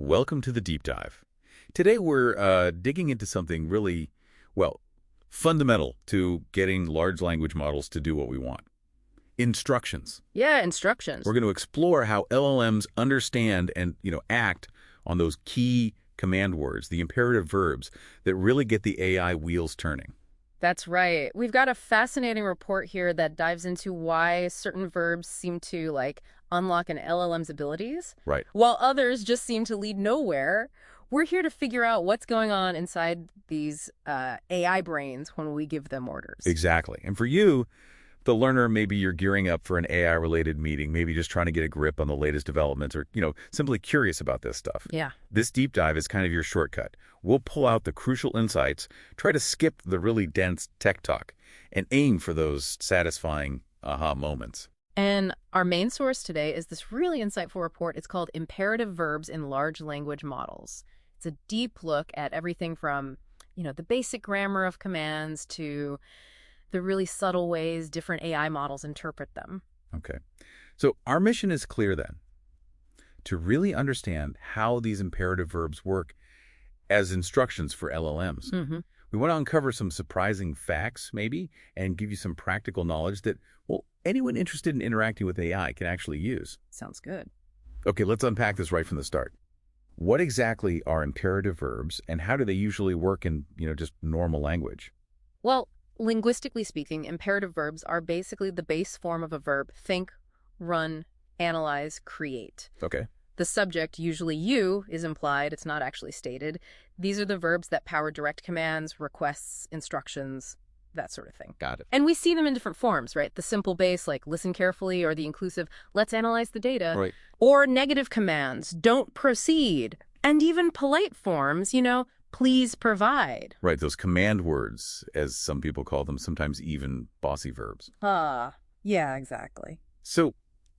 Welcome to the Deep Dive. Today we're digging into something really, well, fundamental to getting large language models to do what we want. Instructions. Yeah, instructions. We're going to explore how LLMs understand and, act on those key command words, the imperative verbs that really get the AI wheels turning. That's right. We've got a fascinating report here that dives into why certain verbs seem to, unlock an LLM's abilities, Right. while others just seem to lead nowhere. We're here to figure out what's going on inside these AI brains when we give them orders. Exactly. And for you, the learner, maybe you're gearing up for an AI-related meeting, maybe just trying to get a grip on the latest developments or, simply curious about this stuff. Yeah. This deep dive is kind of your shortcut. We'll pull out the crucial insights, try to skip the really dense tech talk, and aim for those satisfying aha moments. And our main source today is this really insightful report. It's called Imperative Verbs in Large Language Models. It's a deep look at everything from, the basic grammar of commands to the really subtle ways different AI models interpret them. Okay. So our mission is clear then, to really understand how these imperative verbs work as instructions for LLMs. Mm-hmm. We want to uncover some surprising facts, maybe, and give you some practical knowledge that, anyone interested in interacting with AI can actually use. Sounds good. Okay, let's unpack this right from the start. What exactly are imperative verbs, and how do they usually work in, just normal language? Well, linguistically speaking, imperative verbs are basically the base form of a verb: think, run, analyze, create. Okay. The subject, usually you, is implied. It's not actually stated. These are the verbs that power direct commands, requests, instructions, that sort of thing. Got it. And we see them in different forms, right? The simple base, like listen carefully, or the inclusive, let's analyze the data. Right. Or negative commands, don't proceed. And even polite forms, please provide. Right, those command words, as some people call them, sometimes even bossy verbs. Yeah, exactly. So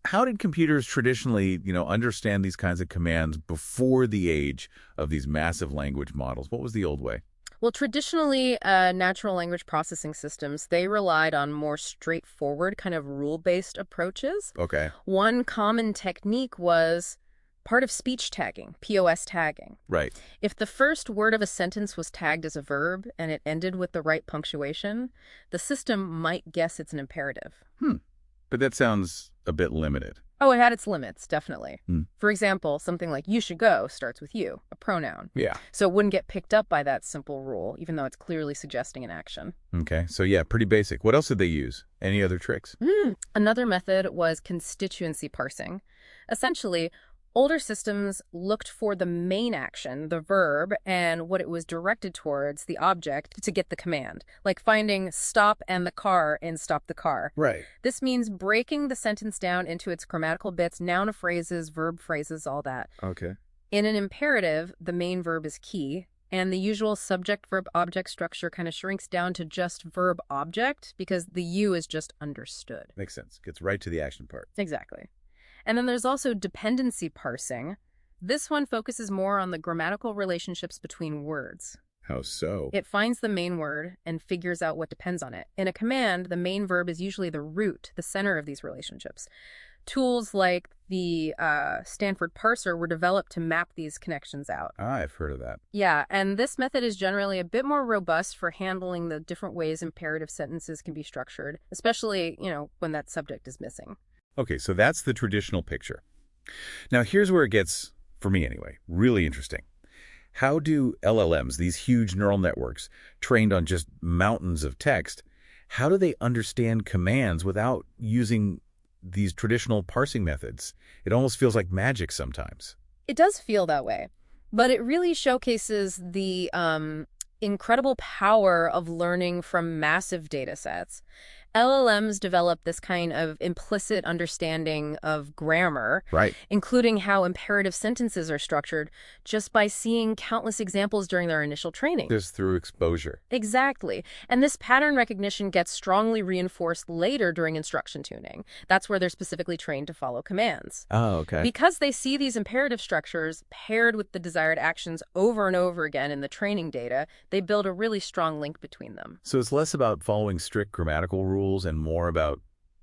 how did computers traditionally, understand these kinds of commands before the age of these massive language models? What was the old way? Well, traditionally, natural language processing systems, they relied on more straightforward kind of rule-based approaches. Okay. One common technique was part of speech tagging, POS tagging. Right. If the first word of a sentence was tagged as a verb and it ended with the right punctuation, the system might guess it's an imperative. But that sounds a bit limited. Oh, it had its limits, definitely. For example, something like you should go starts with you, a pronoun. Yeah. So it wouldn't get picked up by that simple rule, even though it's clearly suggesting an action. Okay. So yeah, pretty basic. What else did they use? Any other tricks? Another method was constituency parsing. Essentially, older systems looked for the main action, the verb, and what it was directed towards, the object, to get the command. Like finding stop and the car in stop the car. Right. This means breaking the sentence down into its grammatical bits, noun phrases, verb phrases, all that. Okay. In an imperative, the main verb is key, and the usual subject-verb-object structure kind of shrinks down to just verb-object because the you is just understood. Makes sense. Gets right to the action part. Exactly. And then there's also dependency parsing. This one focuses more on the grammatical relationships between words. How so? It finds the main word and figures out what depends on it. In a command, the main verb is usually the root, the center of these relationships. Tools like the Stanford parser were developed to map these connections out. I've heard of that. Yeah, and this method is generally a bit more robust for handling the different ways imperative sentences can be structured, especially, when that subject is missing. Okay, so that's the traditional picture. Now here's where it gets, for me anyway, really interesting. How do LLMs, these huge neural networks trained on just mountains of text, how do they understand commands without using these traditional parsing methods? It almost feels like magic sometimes. It does feel that way, but it really showcases the incredible power of learning from massive data sets. LLMs develop this kind of implicit understanding of grammar, Right. including how imperative sentences are structured, just by seeing countless examples during their initial training. Just through exposure. Exactly. And this pattern recognition gets strongly reinforced later during instruction tuning. That's where they're specifically trained to follow commands. Oh, okay. Because they see these imperative structures paired with the desired actions over and over again in the training data, they build a really strong link between them. So it's less about following strict grammatical rules and more about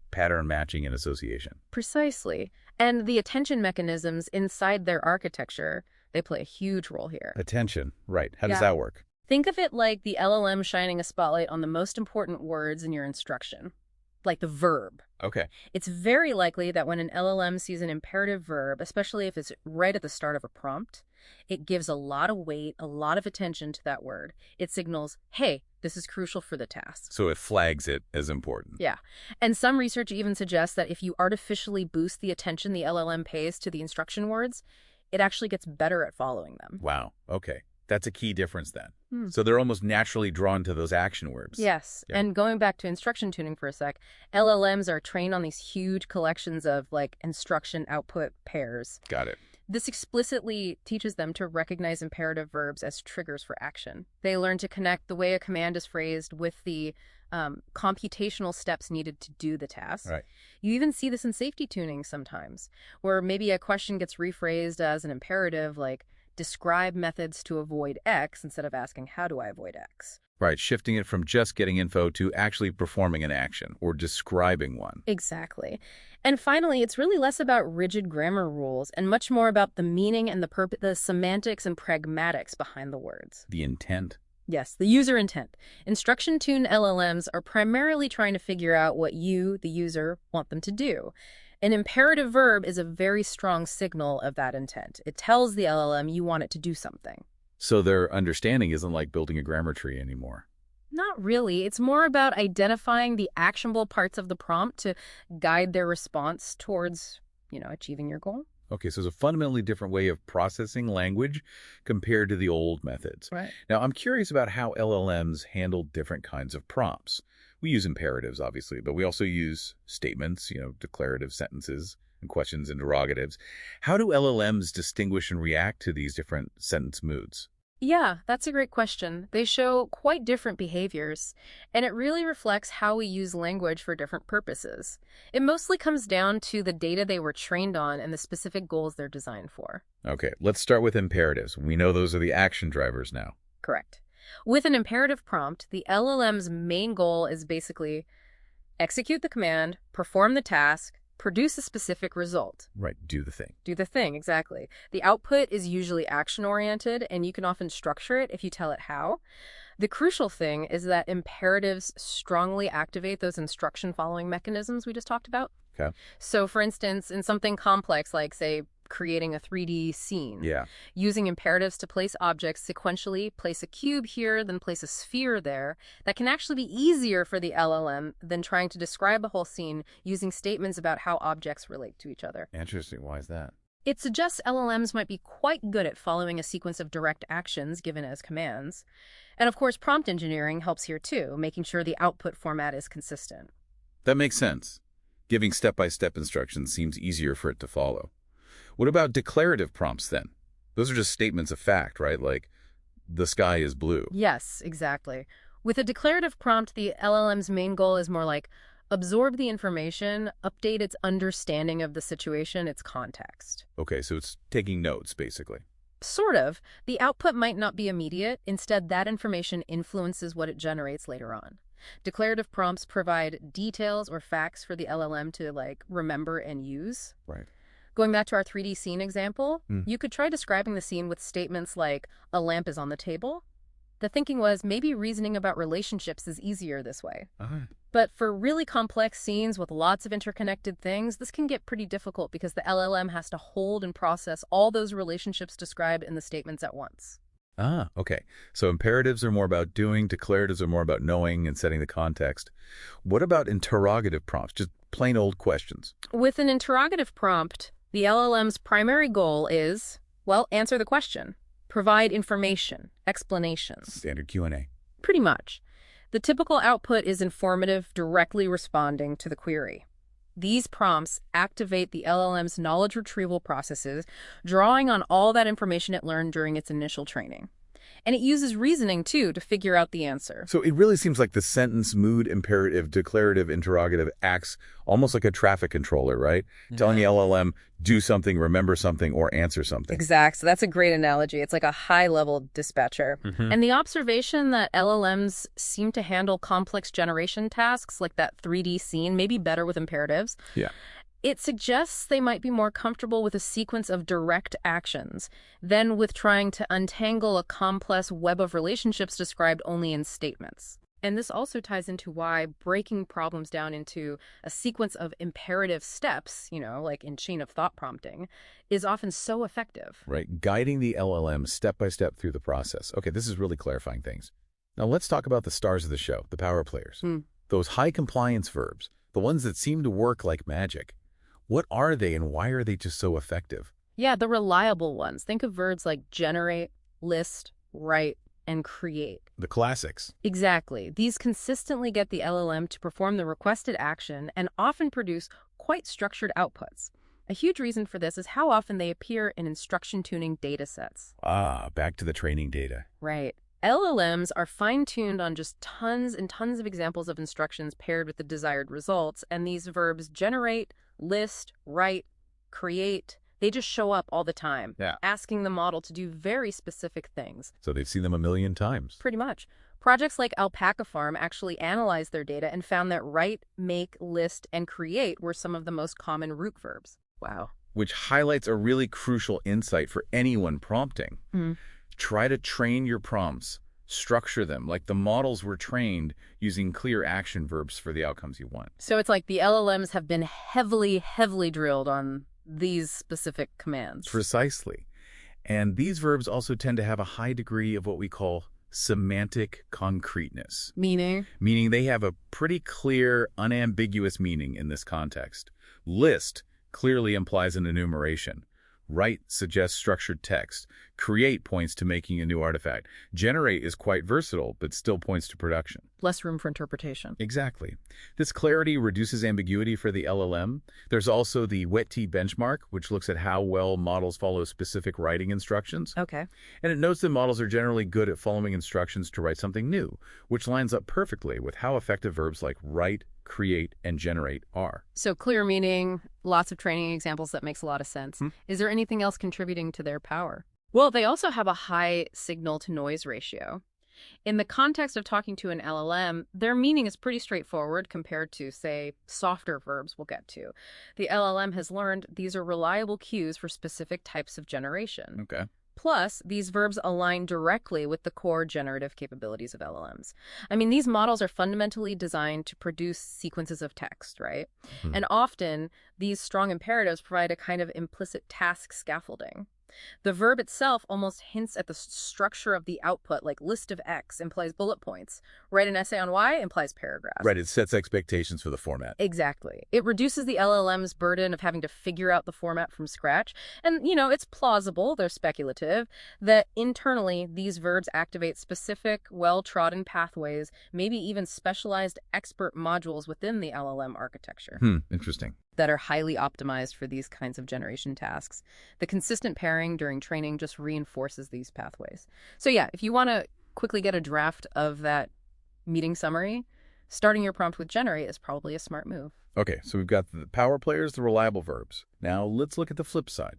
pattern matching and association. Precisely. And the attention mechanisms inside their architecture, They play a huge role here. Attention. Right. How does Yeah. that work? Think of it like the LLM shining a spotlight on the most important words in your instruction, like the verb. Okay. It's very likely that when an LLM sees an imperative verb, especially if it's right at the start of a prompt, it gives a lot of weight, a lot of attention to that word. It signals, hey, this is crucial for the task. So it flags it as important. Yeah. And some research even suggests that if you artificially boost the attention the LLM pays to the instruction words, it actually gets better at following them. Wow. Okay. That's a key difference then. Hmm. So they're almost naturally drawn to those action verbs. Yes. Yeah. And going back to instruction tuning for a sec, LLMs are trained on these huge collections of like instruction output pairs. Got it. This explicitly teaches them to recognize imperative verbs as triggers for action. They learn to connect the way a command is phrased with the computational steps needed to do the task. Right. You even see this in safety tuning sometimes, where maybe a question gets rephrased as an imperative like, describe methods to avoid X instead of asking, how do I avoid X? Right. Shifting it from just getting info to actually performing an action or describing one. Exactly. And finally, it's really less about rigid grammar rules and much more about the meaning and the semantics and pragmatics behind the words. The intent. Yes, the user intent. Instruction-tuned LLMs are primarily trying to figure out what you, the user, want them to do. An imperative verb is a very strong signal of that intent. It tells the LLM you want it to do something. So their understanding isn't like building a grammar tree anymore. Not really. It's more about identifying the actionable parts of the prompt to guide their response towards, achieving your goal. Okay, so it's a fundamentally different way of processing language compared to the old methods. Right. Now, I'm curious about how LLMs handle different kinds of prompts. We use imperatives, obviously, but we also use statements, declarative sentences and questions, interrogatives. How do LLMs distinguish and react to these different sentence moods? Yeah, that's a great question. They show quite different behaviors, and it really reflects how we use language for different purposes. It mostly comes down to the data they were trained on and the specific goals they're designed for. Okay, let's start with imperatives. We know those are the action drivers now. Correct. With an imperative prompt, the LLM's main goal is basically execute the command, perform the task, produce a specific result. Right, do the thing. Do the thing, exactly. The output is usually action-oriented, and you can often structure it if you tell it how. The crucial thing is that imperatives strongly activate those instruction-following mechanisms we just talked about. Okay. So, for instance, in something complex like, say, creating a 3D scene. Yeah. Using imperatives to place objects sequentially, place a cube here, then place a sphere there, that can actually be easier for the LLM than trying to describe a whole scene using statements about how objects relate to each other. Interesting. Why is that? It suggests LLMs might be quite good at following a sequence of direct actions given as commands. And of course, prompt engineering helps here too, making sure the output format is consistent. That makes sense. Giving step-by-step instructions seems easier for it to follow. What about declarative prompts then? Those are just statements of fact, right? Like, the sky is blue. Yes, exactly. With a declarative prompt, the LLM's main goal is more like absorb the information, update its understanding of the situation, its context. Okay, so it's taking notes, basically. Sort of. The output might not be immediate. Instead, that information influences what it generates later on. Declarative prompts provide details or facts for the LLM to, remember and use. Right. Going back to our 3D scene example, you could try describing the scene with statements like, a lamp is on the table. The thinking was maybe reasoning about relationships is easier this way. But for really complex scenes with lots of interconnected things, this can get pretty difficult because the LLM has to hold and process all those relationships described in the statements at once. Okay. So imperatives are more about doing, declaratives are more about knowing and setting the context. What about interrogative prompts, just plain old questions? With an interrogative prompt, the LLM's primary goal is, answer the question. Provide information, explanations. Standard Q&A. Pretty much. The typical output is informative, directly responding to the query. These prompts activate the LLM's knowledge retrieval processes, drawing on all that information it learned during its initial training. And it uses reasoning, too, to figure out the answer. So it really seems like the sentence, mood, imperative, declarative, interrogative acts almost like a traffic controller, right? Telling the LLM, do something, remember something, or answer something. Exact. So that's a great analogy. It's like a high-level dispatcher. And the observation that LLMs seem to handle complex generation tasks like that 3D scene, maybe better with imperatives. Yeah. It suggests they might be more comfortable with a sequence of direct actions than with trying to untangle a complex web of relationships described only in statements. And this also ties into why breaking problems down into a sequence of imperative steps, like in chain of thought prompting, is often so effective. Right, guiding the LLM step by step through the process. Okay, this is really clarifying things. Now let's talk about the stars of the show, the power players. Those high compliance verbs, the ones that seem to work like magic. What are they and why are they just so effective? Yeah, the reliable ones. Think of verbs like generate, list, write, and create. The classics. Exactly. These consistently get the LLM to perform the requested action and often produce quite structured outputs. A huge reason for this is how often they appear in instruction tuning data sets. Ah, back to the training data. Right. LLMs are fine-tuned on just tons and tons of examples of instructions paired with the desired results, and these verbs generate, list, write, create, they just show up all the time, asking the model to do very specific things. So they've seen them a million times. Pretty much. Projects like Alpaca Farm actually analyzed their data and found that write, make, list, and create were some of the most common root verbs. Wow. Which highlights a really crucial insight for anyone prompting. Try to train your prompts, structure them like the models were trained using clear action verbs for the outcomes you want. So it's like the LLMs have been heavily drilled on these specific commands. Precisely. And these verbs also tend to have a high degree of what we call semantic concreteness. Meaning? Meaning they have a pretty clear, unambiguous meaning in this context. List clearly implies an enumeration. Write suggests structured text. Create points to making a new artifact. Generate is quite versatile, but still points to production. Less room for interpretation. Exactly. This clarity reduces ambiguity for the LLM. There's also the WET-T benchmark, which looks at how well models follow specific writing instructions. Okay. And it notes that models are generally good at following instructions to write something new, which lines up perfectly with how effective verbs like write, create, and generate are. So clear meaning, lots of training examples, that makes a lot of sense. Is there anything else contributing to their power? Well, they also have a high signal-to-noise ratio. In the context of talking to an LLM, their meaning is pretty straightforward compared to, say, softer verbs we'll get to. The LLM has learned these are reliable cues for specific types of generation. Okay. Plus, these verbs align directly with the core generative capabilities of LLMs. I mean, these models are fundamentally designed to produce sequences of text, right? And often, these strong imperatives provide a kind of implicit task scaffolding. The verb itself almost hints at the structure of the output, like list of X implies bullet points. Write an essay on Y implies paragraphs. Right, it sets expectations for the format. Exactly. It reduces the LLM's burden of having to figure out the format from scratch. And, it's plausible, they're speculative, that internally these verbs activate specific, well-trodden pathways, maybe even specialized expert modules within the LLM architecture. Interesting. That are highly optimized for these kinds of generation tasks. The consistent pairing during training just reinforces these pathways. So yeah, if you want to quickly get a draft of that meeting summary, starting your prompt with generate is probably a smart move. Okay, so we've got the power players, the reliable verbs. Now let's look at the flip side.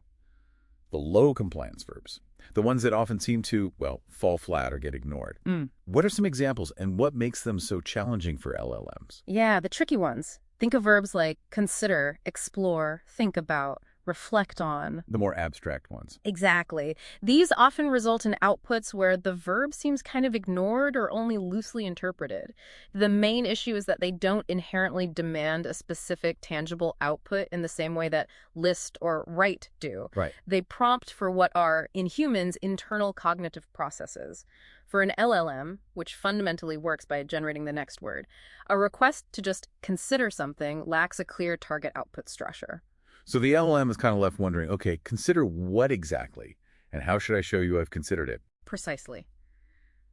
The low compliance verbs. The ones that often seem to, fall flat or get ignored. What are some examples and what makes them so challenging for LLMs? Yeah, the tricky ones. Think of verbs like consider, explore, think about, reflect on. The more abstract ones. Exactly. These often result in outputs where the verb seems kind of ignored or only loosely interpreted. The main issue is that they don't inherently demand a specific tangible output in the same way that list or write do. Right. They prompt for what are, in humans, internal cognitive processes. For an LLM, which fundamentally works by generating the next word, a request to just consider something lacks a clear target output structure. So the LLM is kind of left wondering, okay, consider what exactly? And how should I show you I've considered it? Precisely.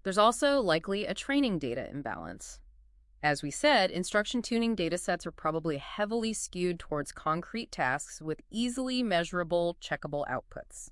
There's also likely a training data imbalance. As we said, instruction tuning datasets are probably heavily skewed towards concrete tasks with easily measurable, checkable outputs.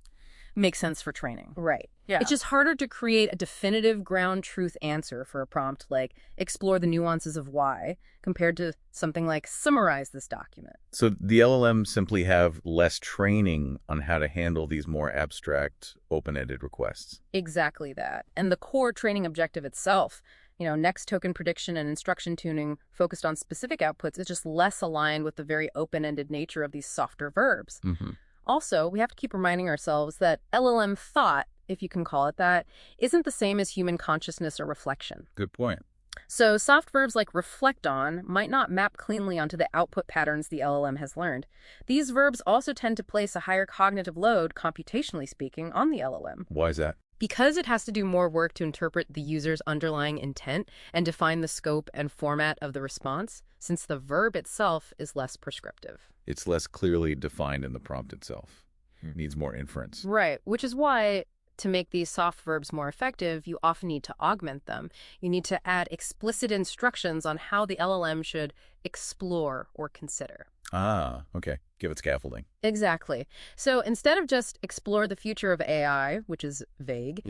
Makes sense for training. Right. Yeah. It's just harder to create a definitive ground truth answer for a prompt like explore the nuances of why compared to something like summarize this document. So the LLM simply have less training on how to handle these more abstract, open-ended requests. Exactly that. And the core training objective itself Next token prediction and instruction tuning focused on specific outputs is just less aligned with the very open-ended nature of these softer verbs. Mm-hmm. Also, we have to keep reminding ourselves that LLM thought, if you can call it that, isn't the same as human consciousness or reflection. Good point. So soft verbs like reflect on might not map cleanly onto the output patterns the LLM has learned. These verbs also tend to place a higher cognitive load, computationally speaking, on the LLM. Why is that? Because it has to do more work to interpret the user's underlying intent and define the scope and format of the response, since the verb itself is less prescriptive. It's less clearly defined in the prompt itself. It needs more inference. Right, which is why to make these soft verbs more effective, you often need to augment them. You need to add explicit instructions on how the LLM should explore or consider. Ah, okay. Give it scaffolding. Exactly. So instead of just explore the future of AI, which is vague,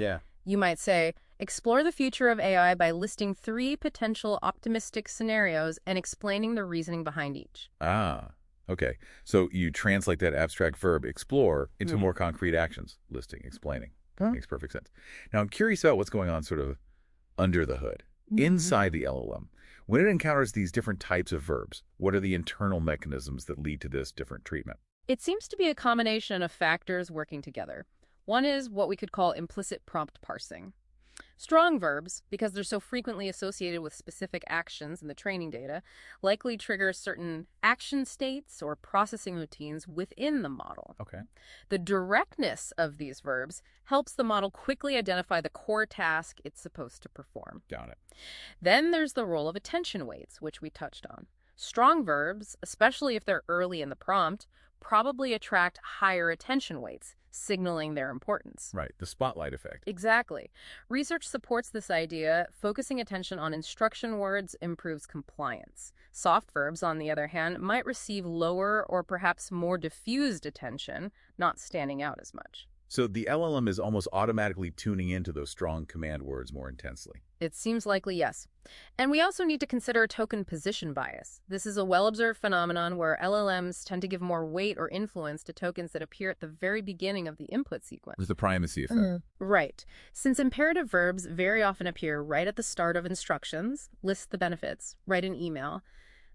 you might say, explore the future of AI by listing 3 potential optimistic scenarios and explaining the reasoning behind each. Ah, okay. So you translate that abstract verb, explore, into more concrete actions, listing, explaining. Makes perfect sense. Now, I'm curious about what's going on sort of under the hood, inside the LLM. When it encounters these different types of verbs, what are the internal mechanisms that lead to this different treatment? It seems to be a combination of factors working together. One is what we could call implicit prompt parsing. Strong verbs, because they're so frequently associated with specific actions in the training data, likely trigger certain action states or processing routines within the model. Okay. The directness of these verbs helps the model quickly identify the core task it's supposed to perform. Got it. Then there's the role of attention weights, which we touched on. Strong verbs, especially if they're early in the prompt, probably attract higher attention weights, signaling their importance. Right, the spotlight effect. Exactly. Research supports this idea. Focusing attention on instruction words improves compliance. Soft verbs, on the other hand, might receive lower or perhaps more diffused attention, not standing out as much. So the LLM is almost automatically tuning into those strong command words more intensely. It seems likely, yes. And we also need to consider token position bias. This is a well-observed phenomenon where LLMs tend to give more weight or influence to tokens that appear at the very beginning of the input sequence. There's the primacy effect. Right. Since imperative verbs very often appear right at the start of instructions, list the benefits, write an email,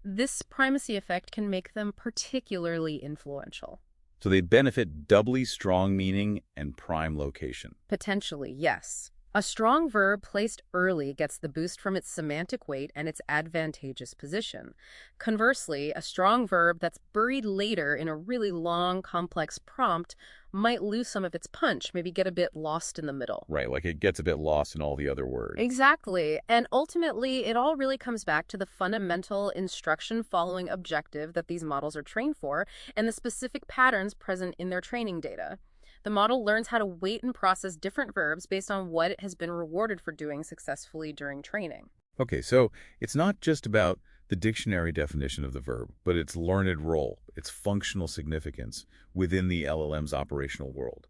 this primacy effect can make them particularly influential. So they benefit doubly strong meaning and prime location. Potentially, yes. A strong verb placed early gets the boost from its semantic weight and its advantageous position. Conversely, a strong verb that's buried later in a really long, complex prompt might lose some of its punch, maybe get a bit lost in the middle. Right, like it gets a bit lost in all the other words. Exactly. And ultimately, it all really comes back to the fundamental instruction following objective that these models are trained for and the specific patterns present in their training data. The model learns how to weight and process different verbs based on what it has been rewarded for doing successfully during training. Okay, so it's not just about the dictionary definition of the verb, but its learned role, its functional significance within the LLM's operational world.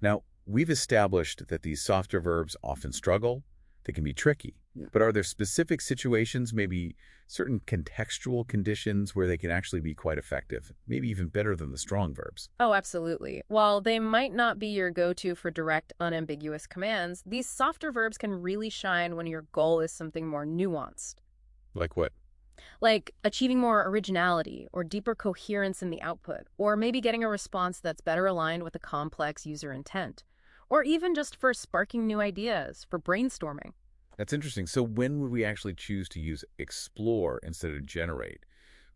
Now, we've established that these softer verbs often struggle, they can be tricky, but are there specific situations, maybe certain contextual conditions where they can actually be quite effective, maybe even better than the strong verbs? Oh, absolutely. While they might not be your go-to for direct, unambiguous commands, these softer verbs can really shine when your goal is something more nuanced. Like what? Like achieving more originality or deeper coherence in the output, or maybe getting a response that's better aligned with a complex user intent, or even just for sparking new ideas, for brainstorming. That's interesting. So when would we actually choose to use explore instead of generate?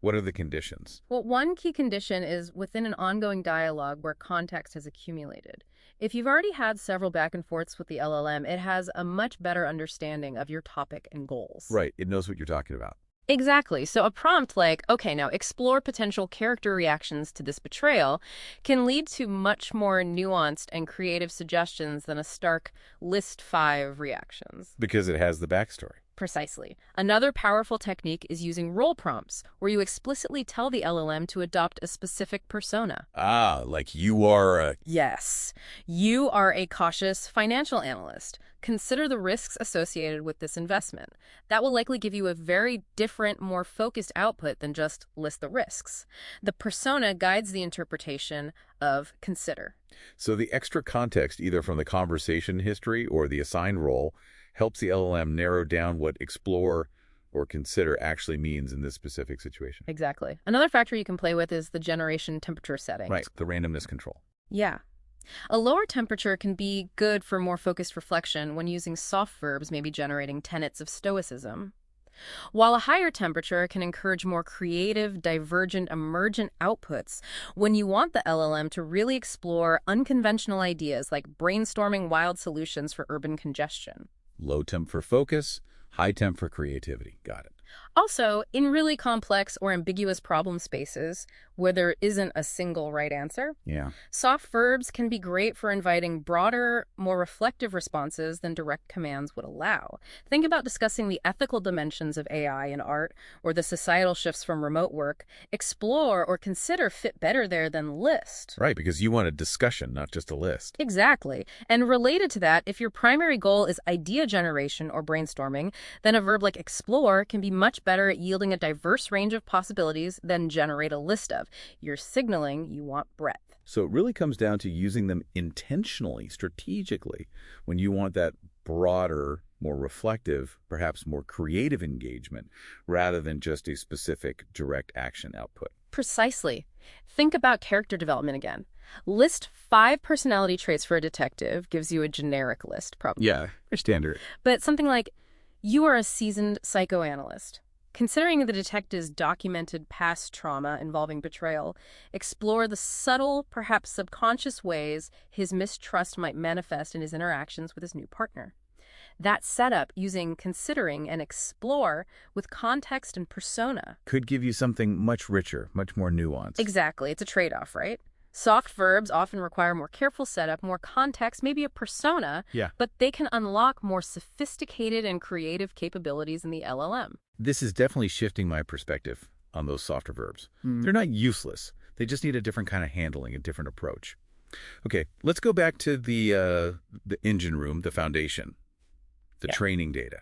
What are the conditions? Well, one key condition is within an ongoing dialogue where context has accumulated. If you've already had several back and forths with the LLM, it has a much better understanding of your topic and goals. Right. It knows what you're talking about. Exactly. So a prompt like, okay, now explore potential character reactions to this betrayal can lead to much more nuanced and creative suggestions than a stark list 5 reactions. Because it has the backstory. Precisely. Another powerful technique is using role prompts, where you explicitly tell the LLM to adopt a specific persona. Ah, like you are a... Yes. You are a cautious financial analyst. Consider the risks associated with this investment. That will likely give you a very different, more focused output than just list the risks. The persona guides the interpretation of consider. So the extra context, either from the conversation history or the assigned role, helps the LLM narrow down what explore or consider actually means in this specific situation. Exactly. Another factor you can play with is the generation temperature setting. Right, the randomness control. Yeah. A lower temperature can be good for more focused reflection when using soft verbs, maybe generating tenets of stoicism, while a higher temperature can encourage more creative, divergent, emergent outputs when you want the LLM to really explore unconventional ideas like brainstorming wild solutions for urban congestion. Low temp for focus, high temp for creativity. Got it. Also, in really complex or ambiguous problem spaces where there isn't a single right answer, Yeah. soft verbs can be great for inviting broader, more reflective responses than direct commands would allow. Think about discussing the ethical dimensions of AI in art or the societal shifts from remote work. Explore or consider fit better there than list. Right, because you want a discussion, not just a list. Exactly. And related to that, if your primary goal is idea generation or brainstorming, then a verb like explore can be much better at yielding a diverse range of possibilities than generate a list of. You're signaling you want breadth. So it really comes down to using them intentionally, strategically, when you want that broader, more reflective, perhaps more creative engagement, rather than just a specific direct action output. Precisely. Think about character development again. List 5 personality traits for a detective gives you a generic list, probably. Yeah, standard. But something like, you are a seasoned psychoanalyst. Considering the detective's documented past trauma involving betrayal, explore the subtle, perhaps subconscious ways his mistrust might manifest in his interactions with his new partner. That setup, using considering and explore with context and persona. Could give you something much richer, much more nuanced. Exactly. It's a trade-off, right? Soft verbs often require more careful setup, more context, maybe a persona, but they can unlock more sophisticated and creative capabilities in the LLM. This is definitely shifting my perspective on those softer verbs. They're not useless. They just need a different kind of handling, a different approach. Okay, let's go back to the engine room, the foundation, the training data.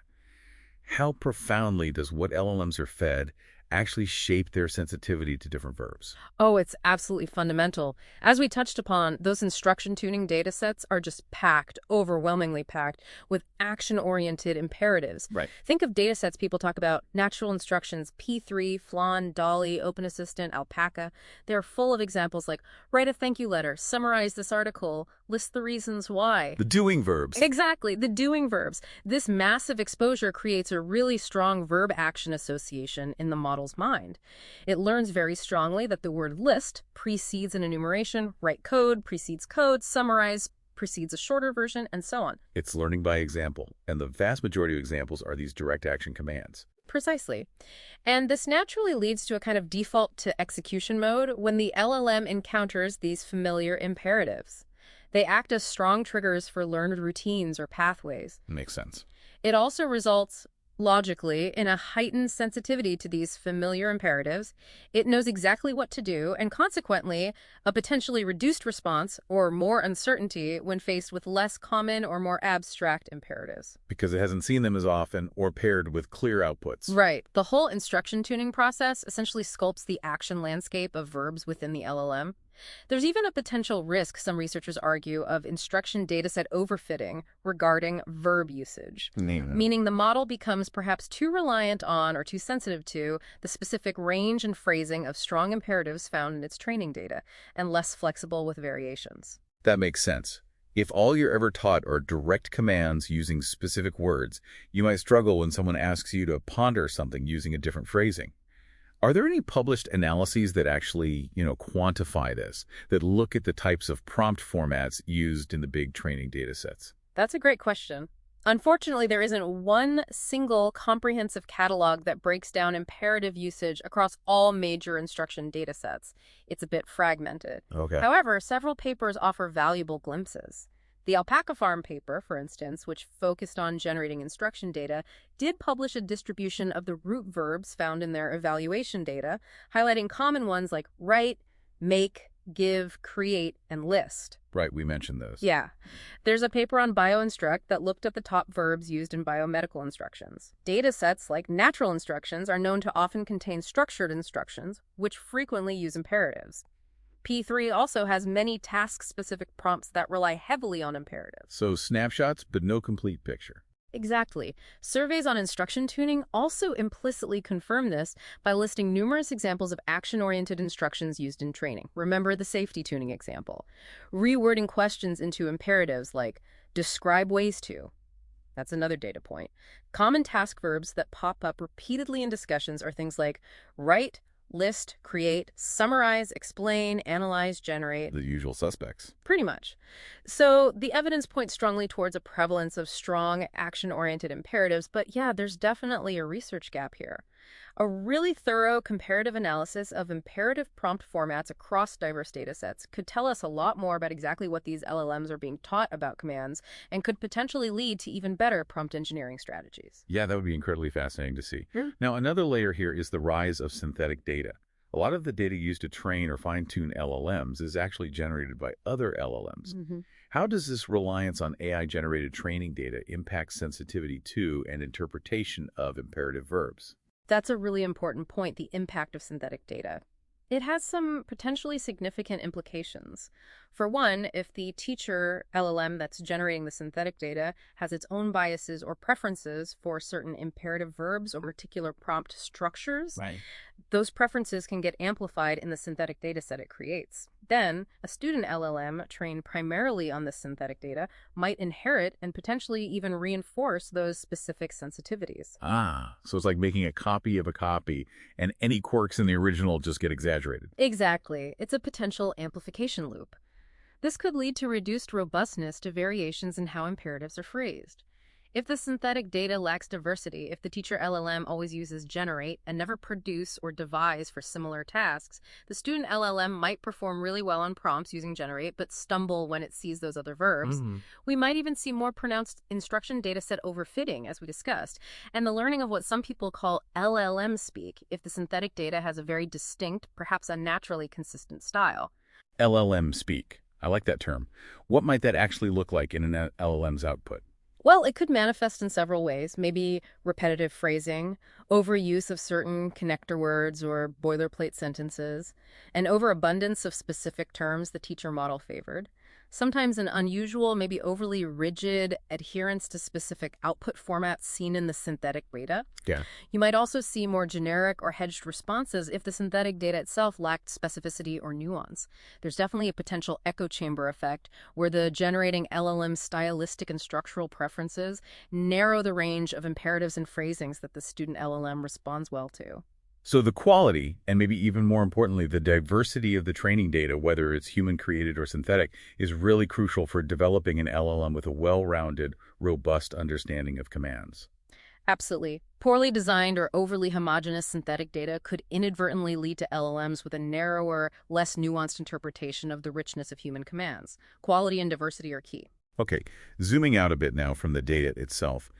How profoundly does what LLMs are fed actually shape their sensitivity to different verbs? Oh, it's absolutely fundamental. As we touched upon, those instruction tuning data sets are just packed, overwhelmingly packed, with action-oriented imperatives. Right. Think of data sets people talk about, natural instructions, P3, Flan, Dolly, Open Assistant, Alpaca. They're full of examples like, write a thank you letter, summarize this article, list the reasons why. The doing verbs. Exactly, the doing verbs. This massive exposure creates a really strong verb-action association in the model's mind. It learns very strongly that the word list precedes an enumeration, write code precedes code, summarize precedes a shorter version, and so on. It's learning by example, and the vast majority of examples are these direct action commands. Precisely. And this naturally leads to a kind of default to execution mode when the LLM encounters these familiar imperatives. They act as strong triggers for learned routines or pathways. Makes sense. It also results, logically, in a heightened sensitivity to these familiar imperatives. It knows exactly what to do, and consequently, a potentially reduced response or more uncertainty when faced with less common or more abstract imperatives. Because it hasn't seen them as often or paired with clear outputs. Right. The whole instruction tuning process essentially sculpts the action landscape of verbs within the LLM. There's even a potential risk, some researchers argue, of instruction dataset overfitting regarding verb usage, meaning the model becomes perhaps too reliant on or too sensitive to the specific range and phrasing of strong imperatives found in its training data, and less flexible with variations. That makes sense. If all you're ever taught are direct commands using specific words, you might struggle when someone asks you to ponder something using a different phrasing. Are there any published analyses that actually, quantify this, that look at the types of prompt formats used in the big training data sets? That's a great question. Unfortunately, there isn't one single comprehensive catalog that breaks down imperative usage across all major instruction data sets. It's a bit fragmented. Okay. However, several papers offer valuable glimpses. The Alpaca Farm paper, for instance, which focused on generating instruction data, did publish a distribution of the root verbs found in their evaluation data, highlighting common ones like write, make, give, create, and list. Right, we mentioned those. Yeah. There's a paper on BioInstruct that looked at the top verbs used in biomedical instructions. Data sets like natural instructions are known to often contain structured instructions, which frequently use imperatives. P3 also has many task-specific prompts that rely heavily on imperatives. So snapshots, but no complete picture. Exactly. Surveys on instruction tuning also implicitly confirm this by listing numerous examples of action-oriented instructions used in training. Remember the safety tuning example. Rewording questions into imperatives like describe ways to. That's another data point. Common task verbs that pop up repeatedly in discussions are things like write, list, create, summarize, explain, analyze, generate. The usual suspects. Pretty much. So the evidence points strongly towards a prevalence of strong action-oriented imperatives, but yeah, there's definitely a research gap here. A really thorough comparative analysis of imperative prompt formats across diverse data sets could tell us a lot more about exactly what these LLMs are being taught about commands and could potentially lead to even better prompt engineering strategies. Yeah, that would be incredibly fascinating to see. Hmm. Now, another layer here is the rise of synthetic data. A lot of the data used to train or fine-tune LLMs is actually generated by other LLMs. Mhm. How does this reliance on AI-generated training data impact sensitivity to and interpretation of imperative verbs? That's a really important point, the impact of synthetic data. It has some potentially significant implications. For one, if the teacher LLM that's generating the synthetic data has its own biases or preferences for certain imperative verbs or particular prompt structures, Right. those preferences can get amplified in the synthetic data set it creates. Then, a student LLM trained primarily on this synthetic data might inherit and potentially even reinforce those specific sensitivities. Ah, so it's like making a copy of a copy, and any quirks in the original just get exaggerated. Exactly. It's a potential amplification loop. This could lead to reduced robustness to variations in how imperatives are phrased. If the synthetic data lacks diversity, if the teacher LLM always uses generate and never produce or devise for similar tasks, the student LLM might perform really well on prompts using generate, but stumble when it sees those other verbs. We might even see more pronounced instruction dataset overfitting, as we discussed, and the learning of what some people call LLM speak if the synthetic data has a very distinct, perhaps unnaturally consistent style. LLM speak. I like that term. What might that actually look like in an LLM's output? Well, it could manifest in several ways, maybe repetitive phrasing, overuse of certain connector words or boilerplate sentences, an overabundance of specific terms the teacher model favored, sometimes an unusual, maybe overly rigid adherence to specific output formats seen in the synthetic data. Yeah. You might also see more generic or hedged responses if the synthetic data itself lacked specificity or nuance. There's definitely a potential echo chamber effect where the generating LLM stylistic and structural preferences narrow the range of imperatives and phrasings that the student LLM responds well to. So the quality, and maybe even more importantly, the diversity of the training data, whether it's human-created or synthetic, is really crucial for developing an LLM with a well-rounded, robust understanding of commands. Absolutely. Poorly designed or overly homogeneous synthetic data could inadvertently lead to LLMs with a narrower, less nuanced interpretation of the richness of human commands. Quality and diversity are key. Okay, zooming out a bit now from the data itself,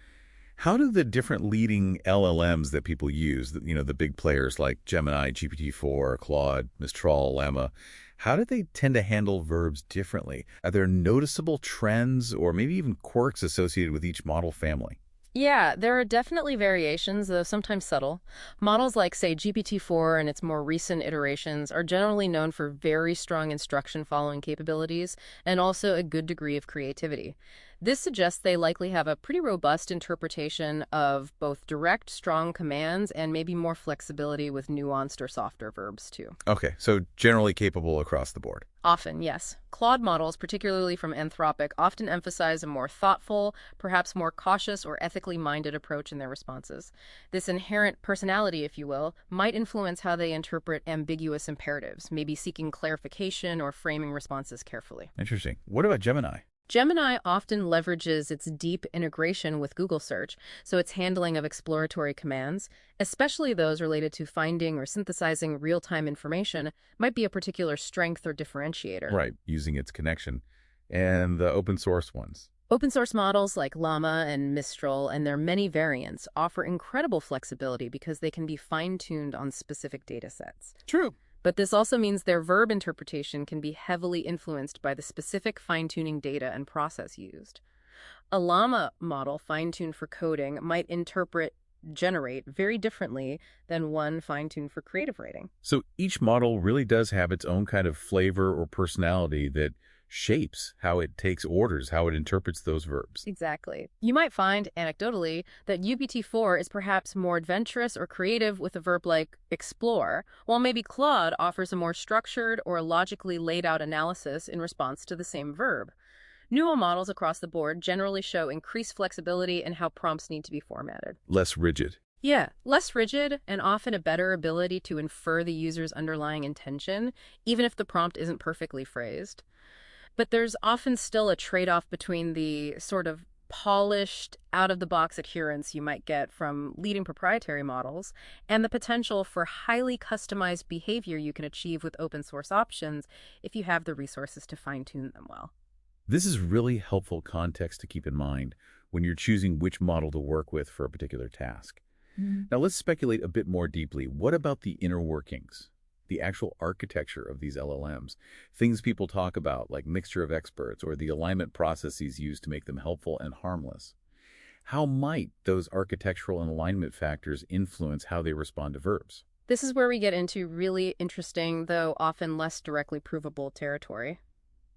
how do the different leading LLMs that people use, the big players like Gemini, GPT-4, Claude, Mistral, Llama, how do they tend to handle verbs differently? Are there noticeable trends or maybe even quirks associated with each model family? Yeah, there are definitely variations, though sometimes subtle. Models like, say, GPT-4 and its more recent iterations are generally known for very strong instruction following capabilities and also a good degree of creativity. This suggests they likely have a pretty robust interpretation of both direct, strong commands and maybe more flexibility with nuanced or softer verbs, too. Okay, so generally capable across the board. Often, yes. Claude models, particularly from Anthropic, often emphasize a more thoughtful, perhaps more cautious or ethically minded approach in their responses. This inherent personality, if you will, might influence how they interpret ambiguous imperatives, maybe seeking clarification or framing responses carefully. Interesting. What about Gemini? Gemini often leverages its deep integration with Google Search, so its handling of exploratory commands, especially those related to finding or synthesizing real-time information, might be a particular strength or differentiator. Right, using its connection. And the open source ones. Open source models like Llama and Mistral and their many variants offer incredible flexibility because they can be fine-tuned on specific data sets. True. But this also means their verb interpretation can be heavily influenced by the specific fine-tuning data and process used. A Llama model fine-tuned for coding might interpret generate very differently than one fine-tuned for creative writing. So each model really does have its own kind of flavor or personality that shapes how it takes orders, how it interprets those verbs. Exactly. You might find, anecdotally, that GPT-4 is perhaps more adventurous or creative with a verb like explore, while maybe Claude offers a more structured or logically laid out analysis in response to the same verb. Newer models across the board generally show increased flexibility in how prompts need to be formatted. Less rigid. Yeah, less rigid and often a better ability to infer the user's underlying intention, even if the prompt isn't perfectly phrased. But there's often still a trade-off between the sort of polished, out-of-the-box adherence you might get from leading proprietary models and the potential for highly customized behavior you can achieve with open source options if you have the resources to fine-tune them well. This is really helpful context to keep in mind when you're choosing which model to work with for a particular task. Now let's speculate a bit more deeply. What about the inner workings, the actual architecture of these LLMs? Things people talk about like mixture of experts or the alignment processes used to make them helpful and harmless. How might those architectural and alignment factors influence how they respond to verbs? This is where we get into really interesting, though often less directly provable territory.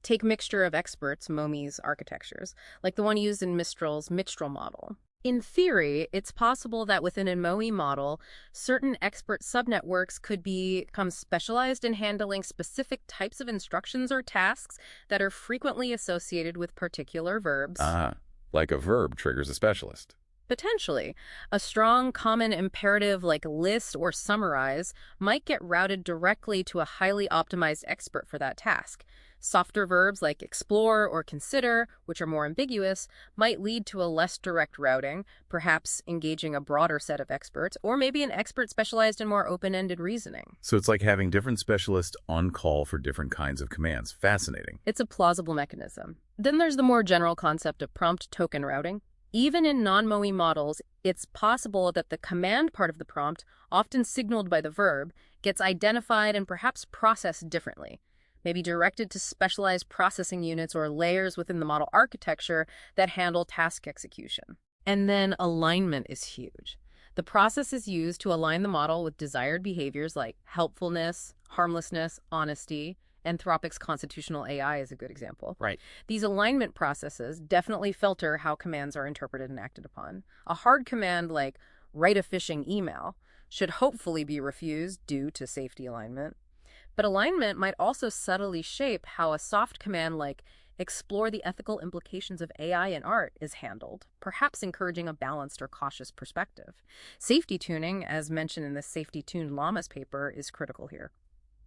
Take mixture of experts, MOMI's architectures, like the one used in Mistral's Mistral model. In theory, it's possible that within a MOE model, certain expert subnetworks could become specialized in handling specific types of instructions or tasks that are frequently associated with particular verbs. Like a verb triggers a specialist. Potentially, a strong common imperative like list or summarize might get routed directly to a highly optimized expert for that task. Softer verbs like explore or consider, which are more ambiguous, might lead to a less direct routing, perhaps engaging a broader set of experts, or maybe an expert specialized in more open-ended reasoning. So it's like having different specialists on call for different kinds of commands. Fascinating. It's a plausible mechanism. Then there's the more general concept of prompt token routing. Even in non-MOE models, it's possible that the command part of the prompt, often signaled by the verb, gets identified and perhaps processed differently, maybe directed to specialized processing units or layers within the model architecture that handle task execution. And then alignment is huge. The process is used to align the model with desired behaviors like helpfulness, harmlessness, honesty. Anthropic's constitutional AI is a good example. Right. These alignment processes definitely filter how commands are interpreted and acted upon. A hard command like write a phishing email should hopefully be refused due to safety alignment. But alignment might also subtly shape how a soft command like explore the ethical implications of AI in art is handled, perhaps encouraging a balanced or cautious perspective. Safety tuning, as mentioned in the Safety Tuned Llamas paper, is critical here.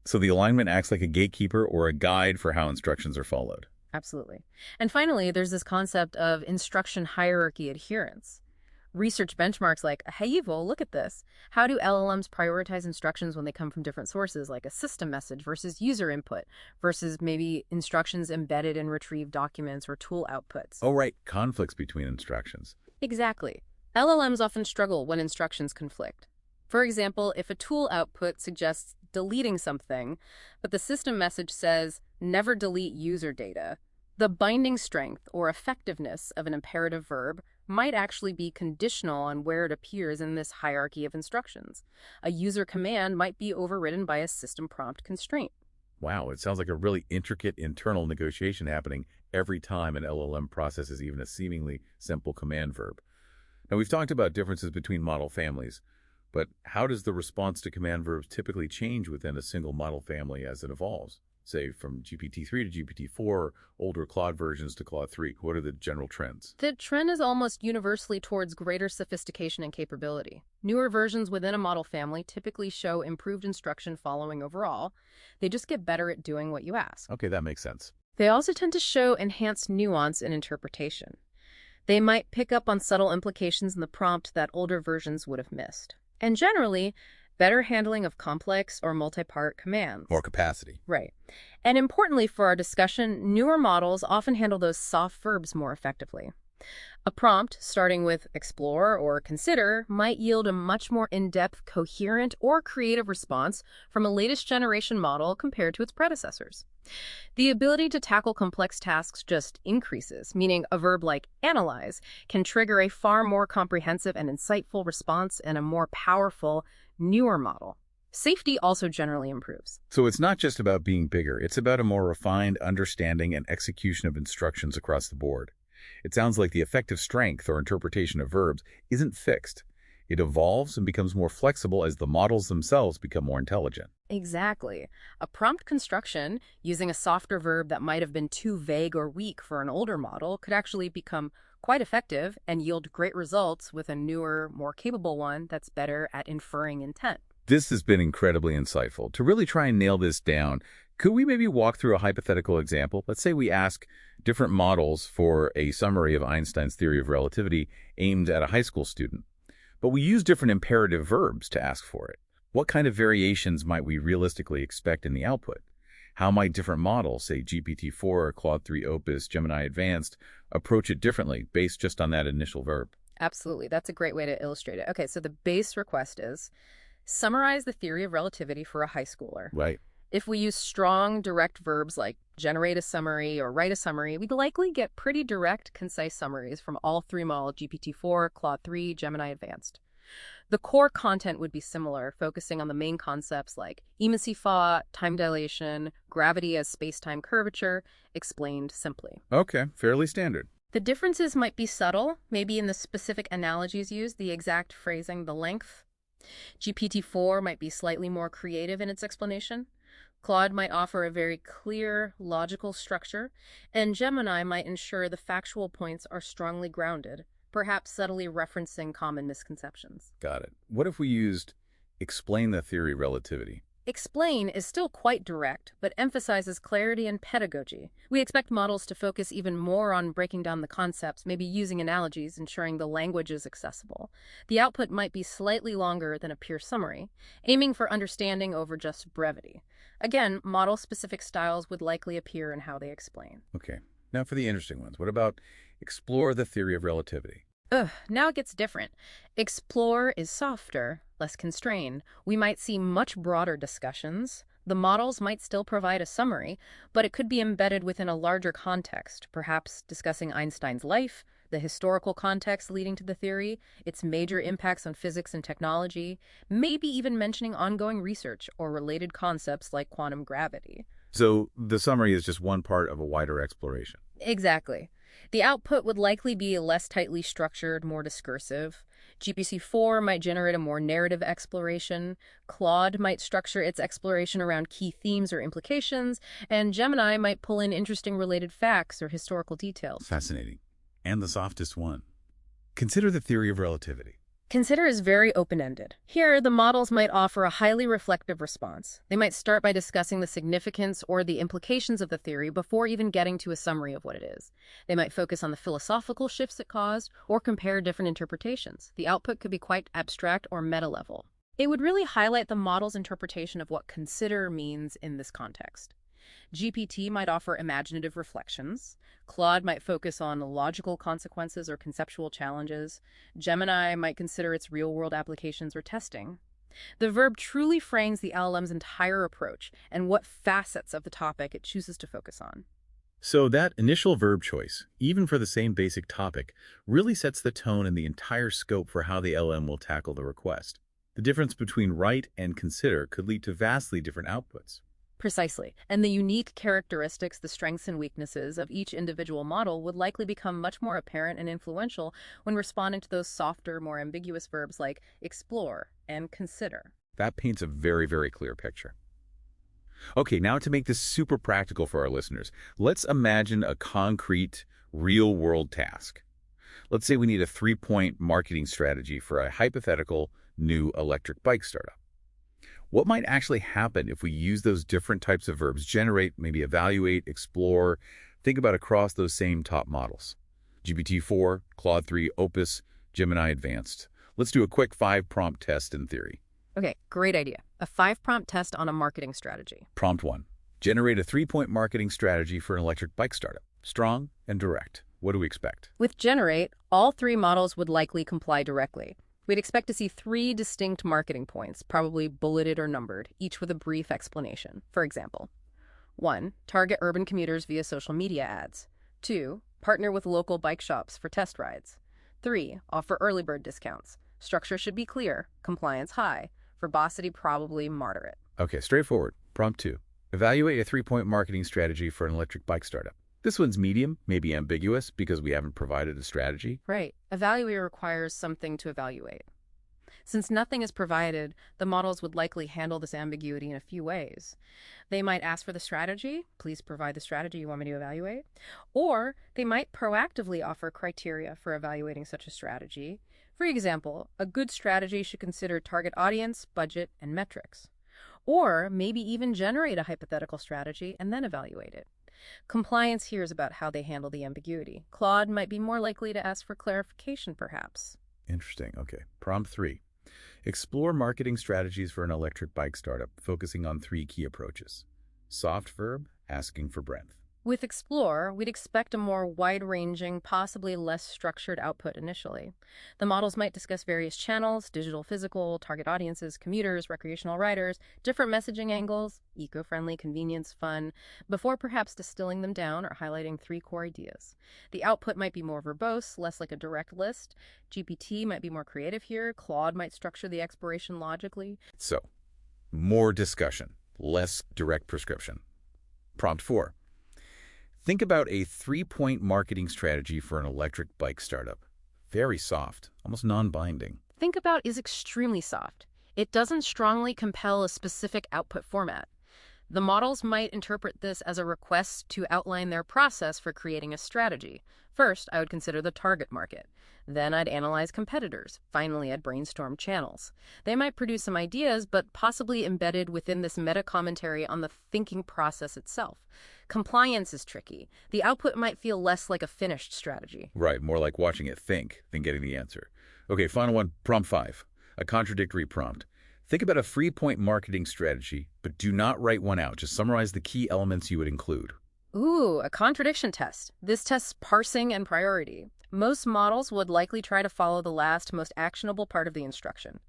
So the alignment acts like a gatekeeper or a guide for how instructions are followed. Absolutely. And finally, there's this concept of instruction hierarchy adherence. Research benchmarks like, hey, Evil, look at this. How do LLMs prioritize instructions when they come from different sources, like a system message versus user input, versus maybe instructions embedded in retrieved documents or tool outputs? Oh, right. Conflicts between instructions. Exactly. LLMs often struggle when instructions conflict. For example, if a tool output suggests deleting something, but the system message says, never delete user data, the binding strength or effectiveness of an imperative verb might actually be conditional on where it appears in this hierarchy of instructions. A user command might be overridden by a system prompt constraint. Wow, it sounds like a really intricate internal negotiation happening every time an LLM processes even a seemingly simple command verb. Now, we've talked about differences between model families, but how does the response to command verbs typically change within a single model family as it evolves? Say, from GPT-3 to GPT-4, older Claude versions to Claude 3. What are the general trends? The trend is almost universally towards greater sophistication and capability. Newer versions within a model family typically show improved instruction following overall. They just get better at doing what you ask. Okay, that makes sense. They also tend to show enhanced nuance in interpretation. They might pick up on subtle implications in the prompt that older versions would have missed. And generally, better handling of complex or multi-part commands. More capacity. Right. And importantly for our discussion, newer models often handle those soft verbs more effectively. A prompt, starting with explore or consider, might yield a much more in-depth, coherent, or creative response from a latest generation model compared to its predecessors. The ability to tackle complex tasks just increases, meaning a verb like analyze can trigger a far more comprehensive and insightful response in a more powerful, newer model. Safety also generally improves. So it's not just about being bigger, it's about a more refined understanding and execution of instructions across the board. It sounds like the effective strength or interpretation of verbs isn't fixed. It evolves and becomes more flexible as the models themselves become more intelligent. Exactly. A prompt construction using a softer verb that might have been too vague or weak for an older model could actually become quite effective and yield great results with a newer, more capable one that's better at inferring intent. This has been incredibly insightful. To really try and nail this down, could we maybe walk through a hypothetical example? Let's say we ask different models for a summary of Einstein's theory of relativity aimed at a high school student, but we use different imperative verbs to ask for it. What kind of variations might we realistically expect in the output? How might different models, say GPT-4, Claude 3 Opus, Gemini Advanced, approach it differently based just on that initial verb? Absolutely. That's a great way to illustrate it. Okay, so the base request is summarize the theory of relativity for a high schooler. Right. If we use strong, direct verbs like generate a summary or write a summary, we'd likely get pretty direct, concise summaries from all three models, GPT-4, Claude 3, Gemini Advanced. The core content would be similar, focusing on the main concepts like immensity thought, time dilation, gravity as space-time curvature, explained simply. Okay, fairly standard. The differences might be subtle, maybe in the specific analogies used, the exact phrasing, the length. GPT-4 might be slightly more creative in its explanation. Claude might offer a very clear, logical structure, and Gemini might ensure the factual points are strongly grounded, perhaps subtly referencing common misconceptions. Got it. What if we used explain the theory of relativity? Explain is still quite direct, but emphasizes clarity and pedagogy. We expect models to focus even more on breaking down the concepts, maybe using analogies, ensuring the language is accessible. The output might be slightly longer than a pure summary, aiming for understanding over just brevity. Again, model-specific styles would likely appear in how they explain. Okay. Now for the interesting ones. What about explore the theory of relativity? Now it gets different. Explore is softer, less constrained. We might see much broader discussions. The models might still provide a summary, but it could be embedded within a larger context, perhaps discussing Einstein's life, the historical context leading to the theory, its major impacts on physics and technology, maybe even mentioning ongoing research or related concepts like quantum gravity. So the summary is just one part of a wider exploration. Exactly. The output would likely be less tightly structured, more discursive. GPT-4 might generate a more narrative exploration. Claude might structure its exploration around key themes or implications. And Gemini might pull in interesting related facts or historical details. Fascinating. And the softest one. Consider the theory of relativity. Consider is very open-ended. Here, the models might offer a highly reflective response. They might start by discussing the significance or the implications of the theory before even getting to a summary of what it is. They might focus on the philosophical shifts it caused or compare different interpretations. The output could be quite abstract or meta-level. It would really highlight the model's interpretation of what consider means in this context. GPT might offer imaginative reflections. Claude might focus on logical consequences or conceptual challenges. Gemini might consider its real-world applications or testing. The verb truly frames the LLM's entire approach and what facets of the topic it chooses to focus on. So that initial verb choice, even for the same basic topic, really sets the tone and the entire scope for how the LLM will tackle the request. The difference between write and consider could lead to vastly different outputs. Precisely. And the unique characteristics, the strengths and weaknesses of each individual model would likely become much more apparent and influential when responding to those softer, more ambiguous verbs like explore and consider. That paints a very, very clear picture. Okay, now to make this super practical for our listeners, let's imagine a concrete, real-world task. Let's say we need a 3-point marketing strategy for a hypothetical new electric bike startup. What might actually happen if we use those different types of verbs, generate, maybe evaluate, explore, think about across those same top models? GPT-4, Claude 3, Opus, Gemini Advanced. Let's do a quick 5-prompt test in theory. Okay, great idea. A 5-prompt test on a marketing strategy. Prompt 1. Generate a 3-point marketing strategy for an electric bike startup. Strong and direct. What do we expect? With Generate, all 3 models would likely comply directly. We'd expect to see 3 distinct marketing points, probably bulleted or numbered, each with a brief explanation. For example, 1. Target urban commuters via social media ads. 2. Partner with local bike shops for test rides. 3. Offer early bird discounts. Structure should be clear, compliance high. Verbosity probably moderate. Okay, straightforward. Prompt 2. Evaluate a 3-point marketing strategy for an electric bike startup. This one's medium, maybe ambiguous, because we haven't provided a strategy. Right. Evaluate requires something to evaluate. Since nothing is provided, the models would likely handle this ambiguity in a few ways. They might ask for the strategy, please provide the strategy you want me to evaluate, or they might proactively offer criteria for evaluating such a strategy. For example, a good strategy should consider target audience, budget, and metrics. Or maybe even generate a hypothetical strategy and then evaluate it. Compliance here is about how they handle the ambiguity. Claude might be more likely to ask for clarification, perhaps. Interesting. Okay. Prompt 3. Explore marketing strategies for an electric bike startup, focusing on 3 key approaches. Soft verb, asking for breadth. With Explore, we'd expect a more wide-ranging, possibly less structured output initially. The models might discuss various channels, digital, physical, target audiences, commuters, recreational riders, different messaging angles, eco-friendly, convenience, fun, before perhaps distilling them down or highlighting 3 core ideas. The output might be more verbose, less like a direct list. GPT might be more creative here. Claude might structure the exploration logically. So, more discussion, less direct prescription. Prompt 4. Think about a 3-point marketing strategy for an electric bike startup. Very soft, almost non-binding. Think about is extremely soft. It doesn't strongly compel a specific output format. The models might interpret this as a request to outline their process for creating a strategy. First, I would consider the target market. Then I'd analyze competitors. Finally, I'd brainstorm channels. They might produce some ideas, but possibly embedded within this meta-commentary on the thinking process itself. Compliance is tricky. The output might feel less like a finished strategy. Right, more like watching it think than getting the answer. Okay, final one, prompt 5, a contradictory prompt. Think about a 3-point marketing strategy, but do not write one out. Just summarize the key elements you would include. Ooh, a contradiction test. This tests parsing and priority. Most models would likely try to follow the last, most actionable part of the instruction.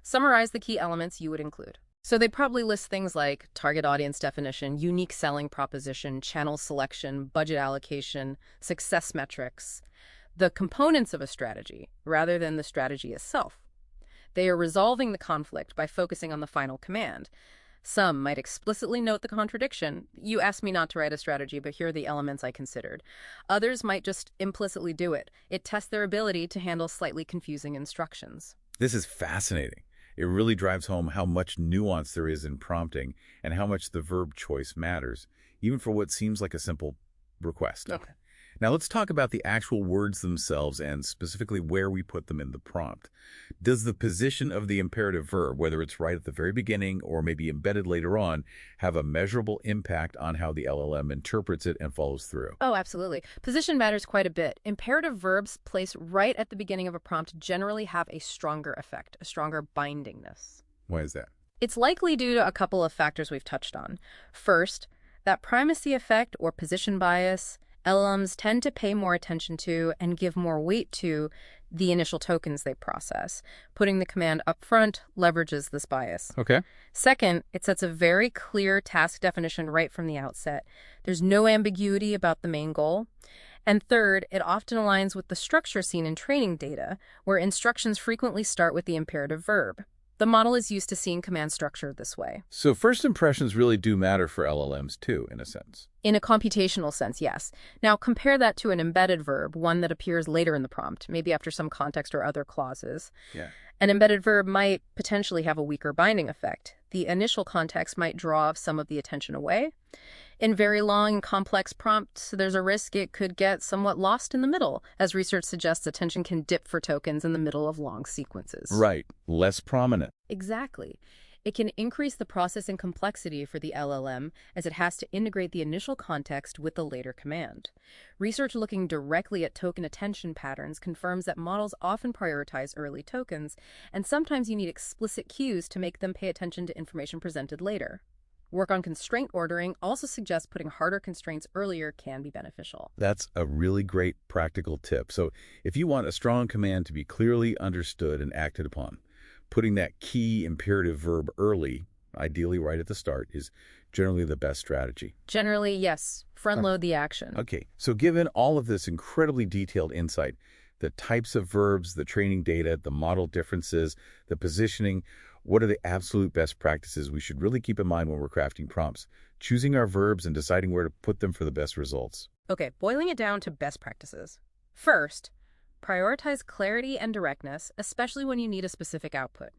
Summarize the key elements you would include. So they'd probably list things like target audience definition, unique selling proposition, channel selection, budget allocation, success metrics, the components of a strategy, rather than the strategy itself. They are resolving the conflict by focusing on the final command. Some might explicitly note the contradiction. You asked me not to write a strategy, but here are the elements I considered. Others might just implicitly do it. It tests their ability to handle slightly confusing instructions. This is fascinating. It really drives home how much nuance there is in prompting and how much the verb choice matters, even for what seems like a simple request. Okay. Now let's talk about the actual words themselves and specifically where we put them in the prompt. Does the position of the imperative verb, whether it's right at the very beginning or maybe embedded later on, have a measurable impact on how the LLM interprets it and follows through? Oh, absolutely. Position matters quite a bit. Imperative verbs placed right at the beginning of a prompt generally have a stronger effect, a stronger bindingness. Why is that? It's likely due to a couple of factors we've touched on. First, that primacy effect or position bias. LLMs tend to pay more attention to and give more weight to the initial tokens they process. Putting the command up front leverages this bias. Okay. Second, it sets a very clear task definition right from the outset. There's no ambiguity about the main goal. And third, it often aligns with the structure seen in training data, where instructions frequently start with the imperative verb. The model is used to seeing command structure this way. So first impressions really do matter for LLMs too, in a sense. In a computational sense, yes. Now compare that to an embedded verb, one that appears later in the prompt, maybe after some context or other clauses. Yeah. An embedded verb might potentially have a weaker binding effect. The initial context might draw some of the attention away. In very long and complex prompts, there's a risk it could get somewhat lost in the middle. As research suggests, attention can dip for tokens in the middle of long sequences. Right. Less prominent. Exactly. It can increase the processing complexity for the LLM as it has to integrate the initial context with the later command. Research looking directly at token attention patterns confirms that models often prioritize early tokens, and sometimes you need explicit cues to make them pay attention to information presented later. Work on constraint ordering also suggests putting harder constraints earlier can be beneficial. That's a really great practical tip. So if you want a strong command to be clearly understood and acted upon, putting that key imperative verb early, ideally right at the start, is generally the best strategy. Generally, yes. Front load the action. Okay, so given all of this incredibly detailed insight, the types of verbs, the training data, the model differences, the positioning, What are the absolute best practices we should really keep in mind when we're crafting prompts, choosing our verbs and deciding where to put them for the best results? Okay, boiling it down to best practices. First, prioritize clarity and directness, especially when you need a specific output.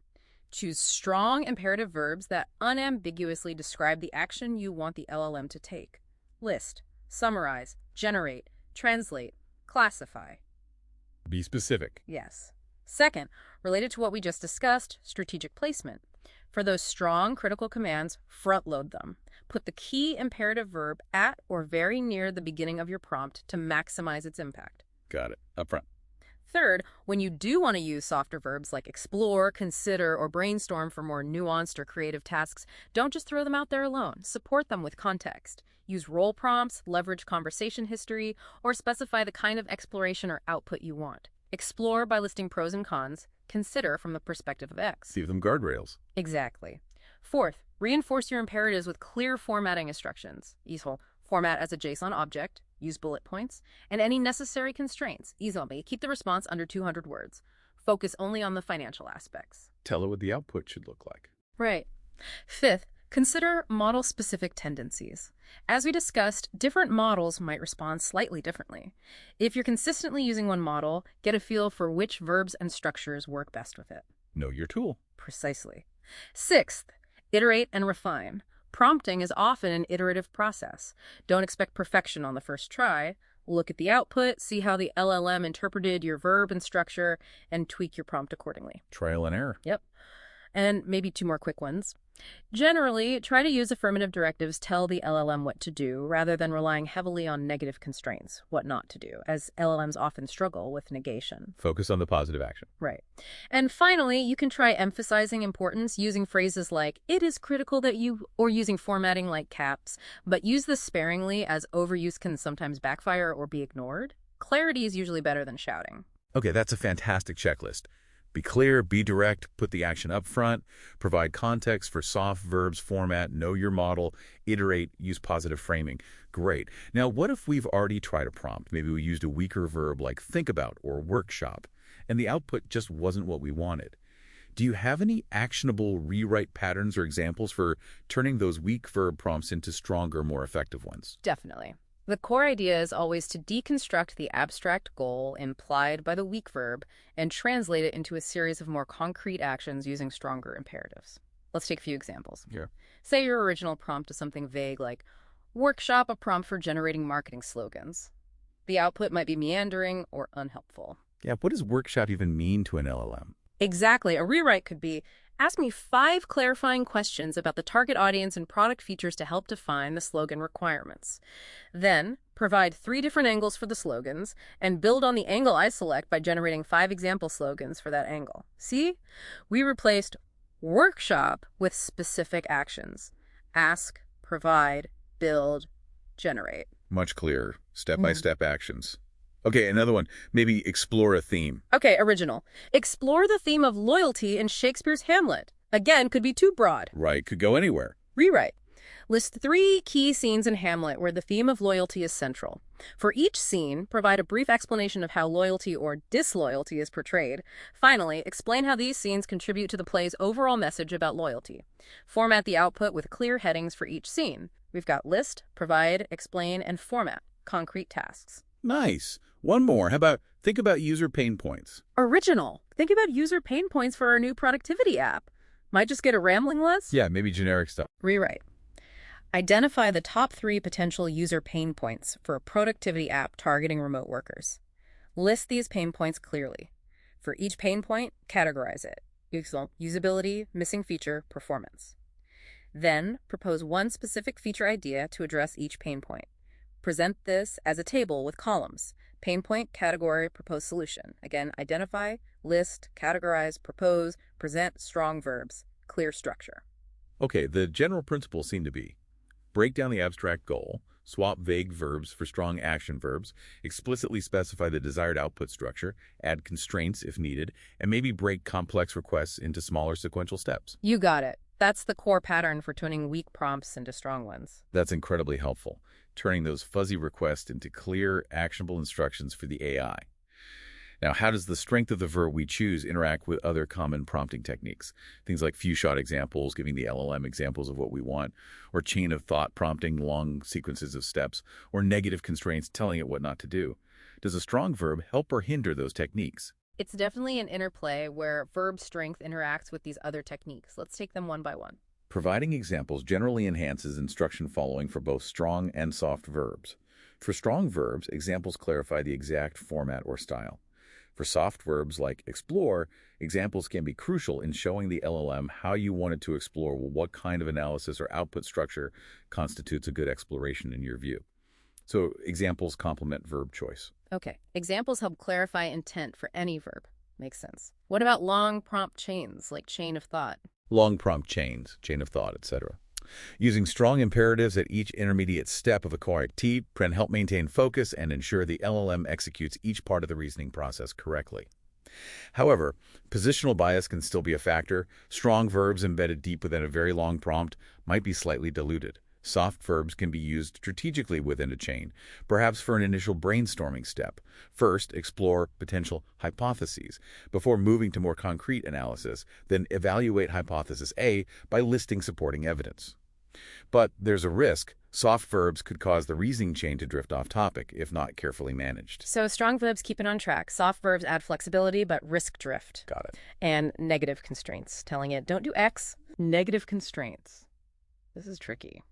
Choose strong imperative verbs that unambiguously describe the action you want the LLM to take. List, summarize, generate, translate, classify. Be specific. Yes. Second, related to what we just discussed, strategic placement. For those strong critical commands, front-load them. Put the key imperative verb at or very near the beginning of your prompt to maximize its impact. Got it. Up front. Third, when you do want to use softer verbs like explore, consider, or brainstorm for more nuanced or creative tasks, don't just throw them out there alone. Support them with context. Use role prompts, leverage conversation history, or specify the kind of exploration or output you want. Explore by listing pros and cons. Consider from the perspective of X. Give them guardrails. Exactly. Fourth, reinforce your imperatives with clear formatting instructions. Easel, format as a JSON object, use bullet points, and any necessary constraints. Easily, keep the response under 200 words. Focus only on the financial aspects. Tell it what the output should look like. Right. Fifth, consider model-specific tendencies. As we discussed, different models might respond slightly differently. If you're consistently using one model, get a feel for which verbs and structures work best with it. Know your tool. Precisely. Sixth, iterate and refine. Prompting is often an iterative process. Don't expect perfection on the first try. Look at the output, see how the LLM interpreted your verb and structure, and tweak your prompt accordingly. Trial and error. Yep. And maybe two more quick ones. Generally, try to use affirmative directives tell the LLM what to do rather than relying heavily on negative constraints, what not to do, as LLMs often struggle with negation. Focus on the positive action. Right. And finally, you can try emphasizing importance using phrases like, it is critical that you, or using formatting like caps, but use this sparingly as overuse can sometimes backfire or be ignored. Clarity is usually better than shouting. Okay, that's a fantastic checklist. Be clear, be direct, put the action up front, provide context for soft verbs, format, know your model, iterate, use positive framing. Great. Now, what if we've already tried a prompt? Maybe we used a weaker verb like think about or workshop, and the output just wasn't what we wanted. Do you have any actionable rewrite patterns or examples for turning those weak verb prompts into stronger, more effective ones? Definitely. The core idea is always to deconstruct the abstract goal implied by the weak verb and translate it into a series of more concrete actions using stronger imperatives. Let's take a few examples. Yeah. Say your original prompt is something vague like, workshop a prompt for generating marketing slogans. The output might be meandering or unhelpful. Yeah, what does workshop even mean to an LLM? Exactly. A rewrite could be, ask me 5 clarifying questions about the target audience and product features to help define the slogan requirements. Then, provide 3 different angles for the slogans and build on the angle I select by generating 5 example slogans for that angle. See? We replaced workshop with specific actions. Ask, provide, build, generate. Much clearer. Step-by-step actions. Okay, another one. Maybe explore a theme. Okay, original. Explore the theme of loyalty in Shakespeare's Hamlet. Again, could be too broad. Right, could go anywhere. Rewrite. List 3 key scenes in Hamlet where the theme of loyalty is central. For each scene, provide a brief explanation of how loyalty or disloyalty is portrayed. Finally, explain how these scenes contribute to the play's overall message about loyalty. Format the output with clear headings for each scene. We've got list, provide, explain, and format. Concrete tasks. Nice. One more. How about think about user pain points? Original. Think about user pain points for our new productivity app. Might just get a rambling list? Yeah, maybe generic stuff. Rewrite. Identify the top 3 potential user pain points for a productivity app targeting remote workers. List these pain points clearly. For each pain point, categorize it. Usability, missing feature, performance. Then, propose one specific feature idea to address each pain point. Present this as a table with columns. Pain point, category, proposed solution. Again, identify, list, categorize, propose, present strong verbs. Clear structure. Okay, the general principles seem to be break down the abstract goal, swap vague verbs for strong action verbs, explicitly specify the desired output structure, add constraints if needed, and maybe break complex requests into smaller sequential steps. You got it. That's the core pattern for turning weak prompts into strong ones. That's incredibly helpful, turning those fuzzy requests into clear, actionable instructions for the AI. Now, how does the strength of the verb we choose interact with other common prompting techniques? Things like few-shot examples, giving the LLM examples of what we want, or chain of thought prompting long sequences of steps, or negative constraints telling it what not to do. Does a strong verb help or hinder those techniques? It's definitely an interplay where verb strength interacts with these other techniques. Let's take them one by one. Providing examples generally enhances instruction following for both strong and soft verbs. For strong verbs, examples clarify the exact format or style. For soft verbs like explore, examples can be crucial in showing the LLM how you wanted to explore what kind of analysis or output structure constitutes a good exploration in your view. So examples complement verb choice. Okay, examples help clarify intent for any verb. Makes sense. What about long prompt chains, like chain of thought? Long prompt chains, chain of thought, etc. Using strong imperatives at each intermediate step of a corrective can help maintain focus and ensure the LLM executes each part of the reasoning process correctly. However, positional bias can still be a factor. Strong verbs embedded deep within a very long prompt might be slightly diluted. Soft verbs can be used strategically within a chain, perhaps for an initial brainstorming step. First, explore potential hypotheses before moving to more concrete analysis, then evaluate hypothesis A by listing supporting evidence. But there's a risk. Soft verbs could cause the reasoning chain to drift off topic if not carefully managed. So strong verbs keep it on track. Soft verbs add flexibility, but risk drift. Got it. And negative constraints, telling it, don't do X. Negative constraints. This is tricky.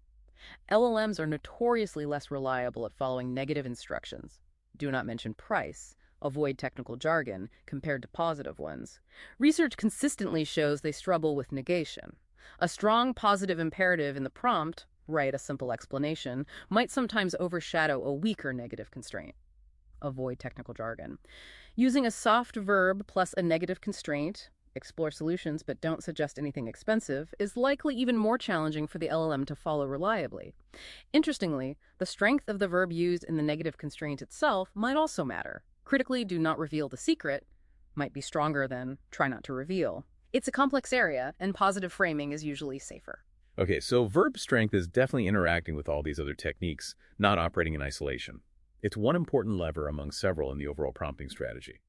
LLMs are notoriously less reliable at following negative instructions. Do not mention price. Avoid technical jargon compared to positive ones. Research consistently shows they struggle with negation. A strong positive imperative in the prompt, write a simple explanation, might sometimes overshadow a weaker negative constraint. Avoid technical jargon. Using a soft verb plus a negative constraint, explore solutions but don't suggest anything expensive, is likely even more challenging for the LLM to follow reliably. Interestingly, the strength of the verb used in the negative constraint itself might also matter. Critically, do not reveal the secret might be stronger than try not to reveal. It's a complex area, and positive framing is usually safer. Okay, so verb strength is definitely interacting with all these other techniques, not operating in isolation. It's one important lever among several in the overall prompting strategy.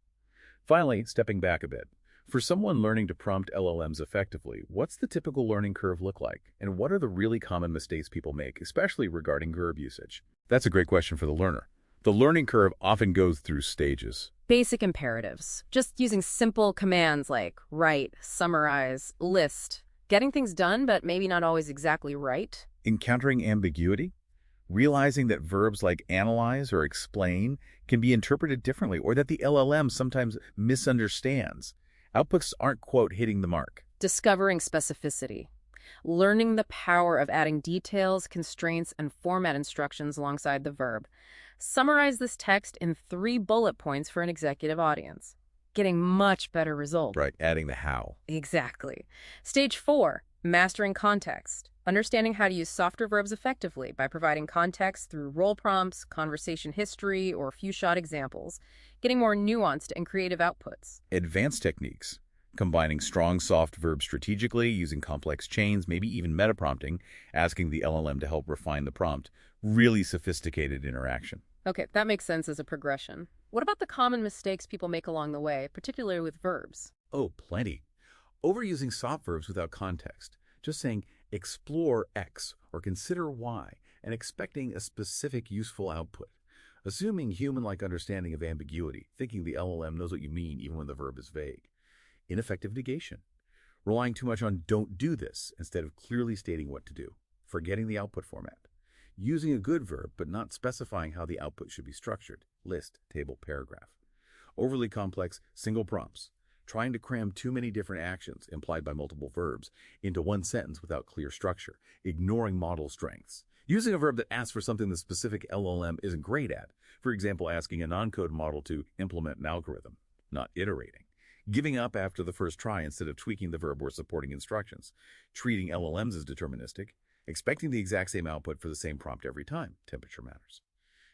Finally, stepping back a bit. For someone learning to prompt LLMs effectively, what's the typical learning curve look like? And what are the really common mistakes people make, especially regarding verb usage? That's a great question for the learner. The learning curve often goes through stages. Basic imperatives. Just using simple commands like write, summarize, list. Getting things done, but maybe not always exactly right. Encountering ambiguity. Realizing that verbs like analyze or explain can be interpreted differently, or that the LLM sometimes misunderstands. Outputs aren't, quote, hitting the mark. Discovering specificity. Learning the power of adding details, constraints, and format instructions alongside the verb. Summarize this text in 3 bullet points for an executive audience. Getting much better results. Right, adding the how. Exactly. Stage 4, mastering context. Understanding how to use softer verbs effectively by providing context through role prompts, conversation history, or few-shot examples. Getting more nuanced and creative outputs. Advanced techniques. Combining strong soft verbs strategically, using complex chains, maybe even metaprompting, asking the LLM to help refine the prompt. Really sophisticated interaction. Okay, that makes sense as a progression. What about the common mistakes people make along the way, particularly with verbs? Oh, plenty. Overusing soft verbs without context. Just saying, explore X or consider Y, and expecting a specific useful output. Assuming human-like understanding of ambiguity, thinking the LLM knows what you mean even when the verb is vague. Ineffective negation. Relying too much on don't do this instead of clearly stating what to do. Forgetting the output format. Using a good verb but not specifying how the output should be structured. List, table, paragraph. Overly complex single prompts. Trying to cram too many different actions, implied by multiple verbs, into one sentence without clear structure. Ignoring model strengths. Using a verb that asks for something the specific LLM isn't great at. For example, asking a non-code model to implement an algorithm, not iterating. Giving up after the first try instead of tweaking the verb or supporting instructions. Treating LLMs as deterministic. Expecting the exact same output for the same prompt every time. Temperature matters.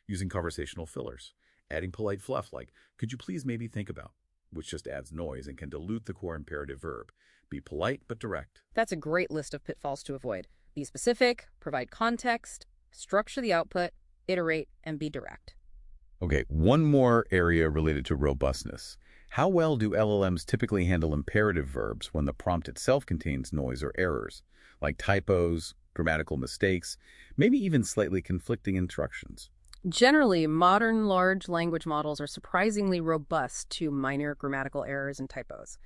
Using conversational fillers. Adding polite fluff like, could you please maybe think about, which just adds noise and can dilute the core imperative verb. Be polite but direct. That's a great list of pitfalls to avoid. Be specific, provide context, structure the output, iterate, and be direct. Okay, one more area related to robustness. How well do LLMs typically handle imperative verbs when the prompt itself contains noise or errors, like typos, grammatical mistakes, maybe even slightly conflicting instructions? Generally, modern large language models are surprisingly robust to minor grammatical errors and typos.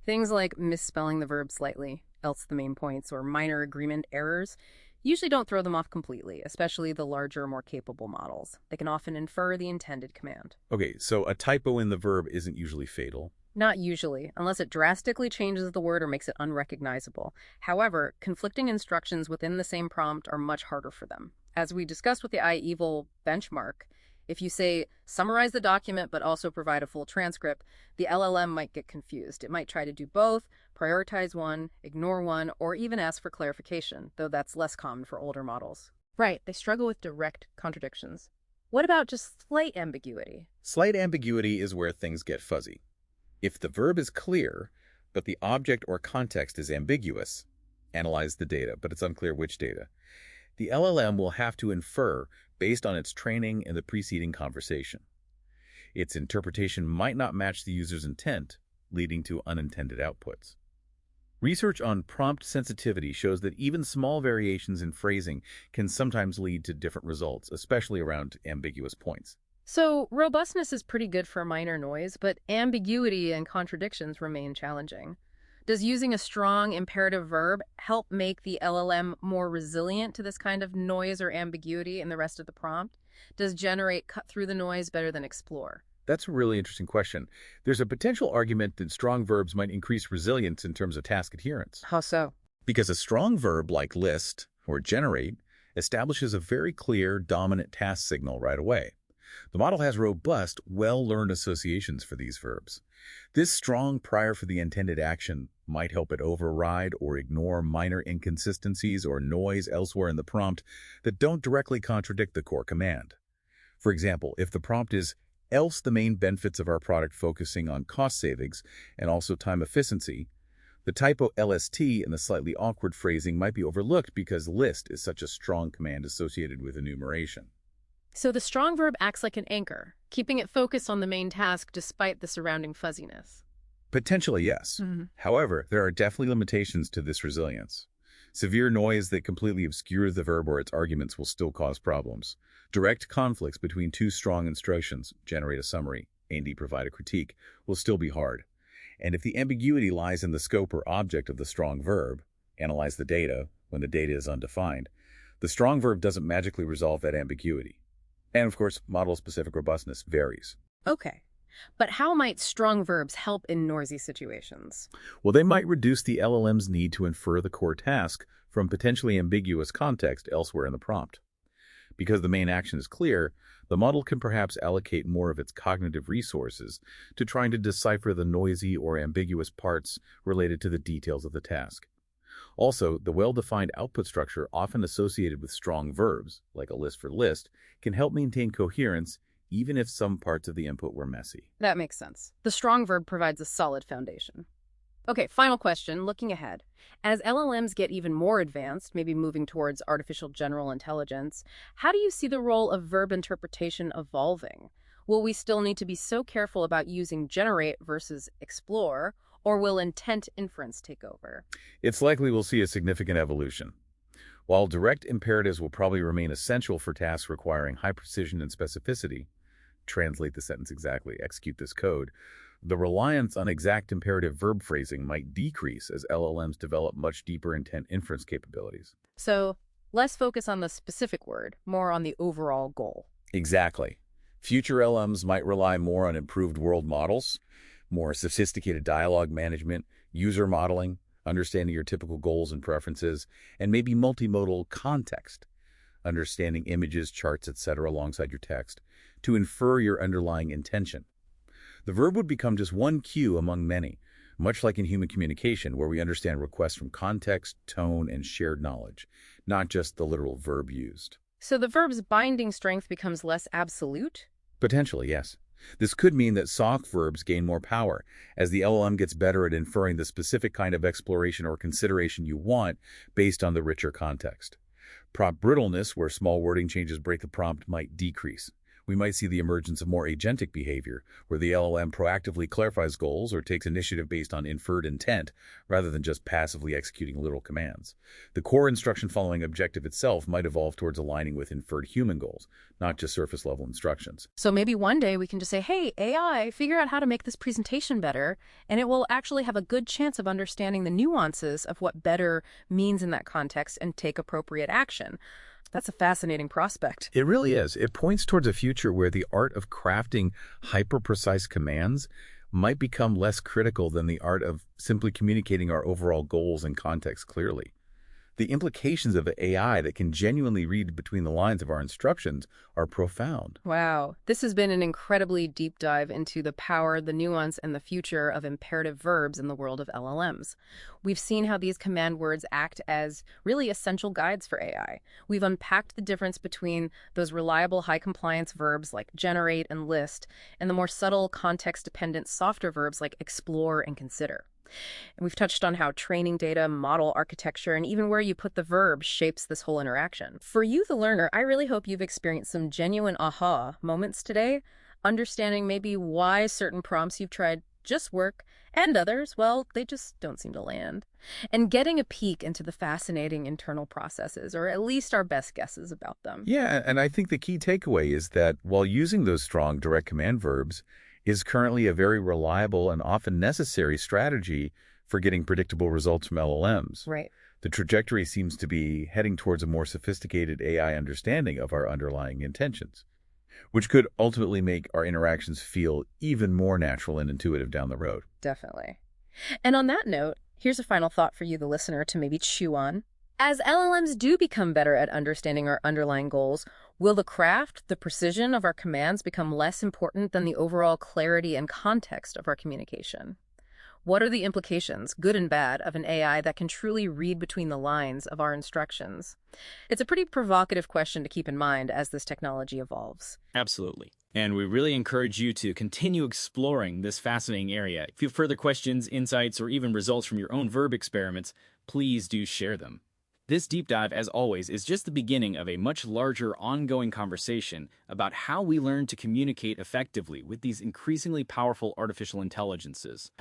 Things like misspelling the verb slightly, else the main points, or minor agreement errors usually don't throw them off completely, especially the larger, more capable models. They can often infer the intended command. Okay, so a typo in the verb isn't usually fatal. Not usually, unless it drastically changes the word or makes it unrecognizable. However, conflicting instructions within the same prompt are much harder for them. As we discussed with the IEVL benchmark, if you say, summarize the document but also provide a full transcript, the LLM might get confused. It might try to do both, prioritize one, ignore one, or even ask for clarification, though that's less common for older models. Right, they struggle with direct contradictions. What about just slight ambiguity? Slight ambiguity is where things get fuzzy. If the verb is clear, but the object or context is ambiguous, analyze the data, but it's unclear which data. The LLM will have to infer based on its training and the preceding conversation. Its interpretation might not match the user's intent, leading to unintended outputs. Research on prompt sensitivity shows that even small variations in phrasing can sometimes lead to different results, especially around ambiguous points. So, robustness is pretty good for minor noise, but ambiguity and contradictions remain challenging. Does using a strong imperative verb help make the LLM more resilient to this kind of noise or ambiguity in the rest of the prompt? Does generate cut through the noise better than explore? That's a really interesting question. There's a potential argument that strong verbs might increase resilience in terms of task adherence. How so? Because a strong verb like list or generate establishes a very clear dominant task signal right away. The model has robust, well-learned associations for these verbs. This strong prior for the intended action might help it override or ignore minor inconsistencies or noise elsewhere in the prompt that don't directly contradict the core command. For example, if the prompt is else the main benefits of our product focusing on cost savings and also time efficiency, the typo LST and the slightly awkward phrasing might be overlooked because list is such a strong command associated with enumeration. So the strong verb acts like an anchor, keeping it focused on the main task despite the surrounding fuzziness. Potentially, yes. However, there are definitely limitations to this resilience. Severe noise that completely obscures the verb or its arguments will still cause problems. Direct conflicts between two strong instructions, generate a summary, and provide a critique, will still be hard. And if the ambiguity lies in the scope or object of the strong verb, analyze the data when the data is undefined, the strong verb doesn't magically resolve that ambiguity. And of course, model-specific robustness varies. Okay. But how might strong verbs help in noisy situations? Well, they might reduce the LLM's need to infer the core task from potentially ambiguous context elsewhere in the prompt. Because the main action is clear, the model can perhaps allocate more of its cognitive resources to trying to decipher the noisy or ambiguous parts related to the details of the task. Also, the well-defined output structure often associated with strong verbs, like a list for list, can help maintain coherence even if some parts of the input were messy. That makes sense. The strong verb provides a solid foundation. Okay, final question, looking ahead. As LLMs get even more advanced, maybe moving towards artificial general intelligence, how do you see the role of verb interpretation evolving? Will we still need to be so careful about using generate versus explore, or will intent inference take over? It's likely we'll see a significant evolution. While direct imperatives will probably remain essential for tasks requiring high precision and specificity, translate the sentence exactly, execute this code, the reliance on exact imperative verb phrasing might decrease as LLMs develop much deeper intent inference capabilities. So, less focus on the specific word, more on the overall goal. Exactly. Future LLMs might rely more on improved world models, more sophisticated dialogue management, user modeling, understanding your typical goals and preferences, and maybe multimodal context, understanding images, charts, etc. alongside your text, to infer your underlying intention. The verb would become just one cue among many, much like in human communication, where we understand requests from context, tone, and shared knowledge, not just the literal verb used. So the verb's binding strength becomes less absolute? Potentially, yes. This could mean that soft verbs gain more power as the LLM gets better at inferring the specific kind of exploration or consideration you want based on the richer context. Prompt brittleness, where small wording changes break the prompt, might decrease, We might see the emergence of more agentic behavior, where the LLM proactively clarifies goals or takes initiative based on inferred intent, rather than just passively executing literal commands. The core instruction-following objective itself might evolve towards aligning with inferred human goals, not just surface-level instructions. So maybe one day we can just say, hey, AI, figure out how to make this presentation better, and it will actually have a good chance of understanding the nuances of what better means in that context and take appropriate action. That's a fascinating prospect. It really is. It points towards a future where the art of crafting hyper-precise commands might become less critical than the art of simply communicating our overall goals and context clearly. The implications of AI that can genuinely read between the lines of our instructions are profound. Wow. This has been an incredibly deep dive into the power, the nuance, and the future of imperative verbs in the world of LLMs. We've seen how these command words act as really essential guides for AI. We've unpacked the difference between those reliable high-compliance verbs like generate and list, and the more subtle, context-dependent softer verbs like explore and consider. And we've touched on how training data, model architecture, and even where you put the verb shapes this whole interaction. For you, the learner, I really hope you've experienced some genuine aha moments today, understanding maybe why certain prompts you've tried just work, and others, well, they just don't seem to land. And getting a peek into the fascinating internal processes, or at least our best guesses about them. Yeah, and I think the key takeaway is that while using those strong direct command verbs is currently a very reliable and often necessary strategy for getting predictable results from LLMs. Right. The trajectory seems to be heading towards a more sophisticated AI understanding of our underlying intentions, which could ultimately make our interactions feel even more natural and intuitive down the road. Definitely. And on that note, here's a final thought for you, the listener, to maybe chew on. As LLMs do become better at understanding our underlying goals, will the craft, the precision of our commands become less important than the overall clarity and context of our communication? What are the implications, good and bad, of an AI that can truly read between the lines of our instructions? It's a pretty provocative question to keep in mind as this technology evolves. Absolutely. And we really encourage you to continue exploring this fascinating area. If you have further questions, insights, or even results from your own verb experiments, please do share them. This deep dive, as always, is just the beginning of a much larger ongoing conversation about how we learn to communicate effectively with these increasingly powerful artificial intelligences.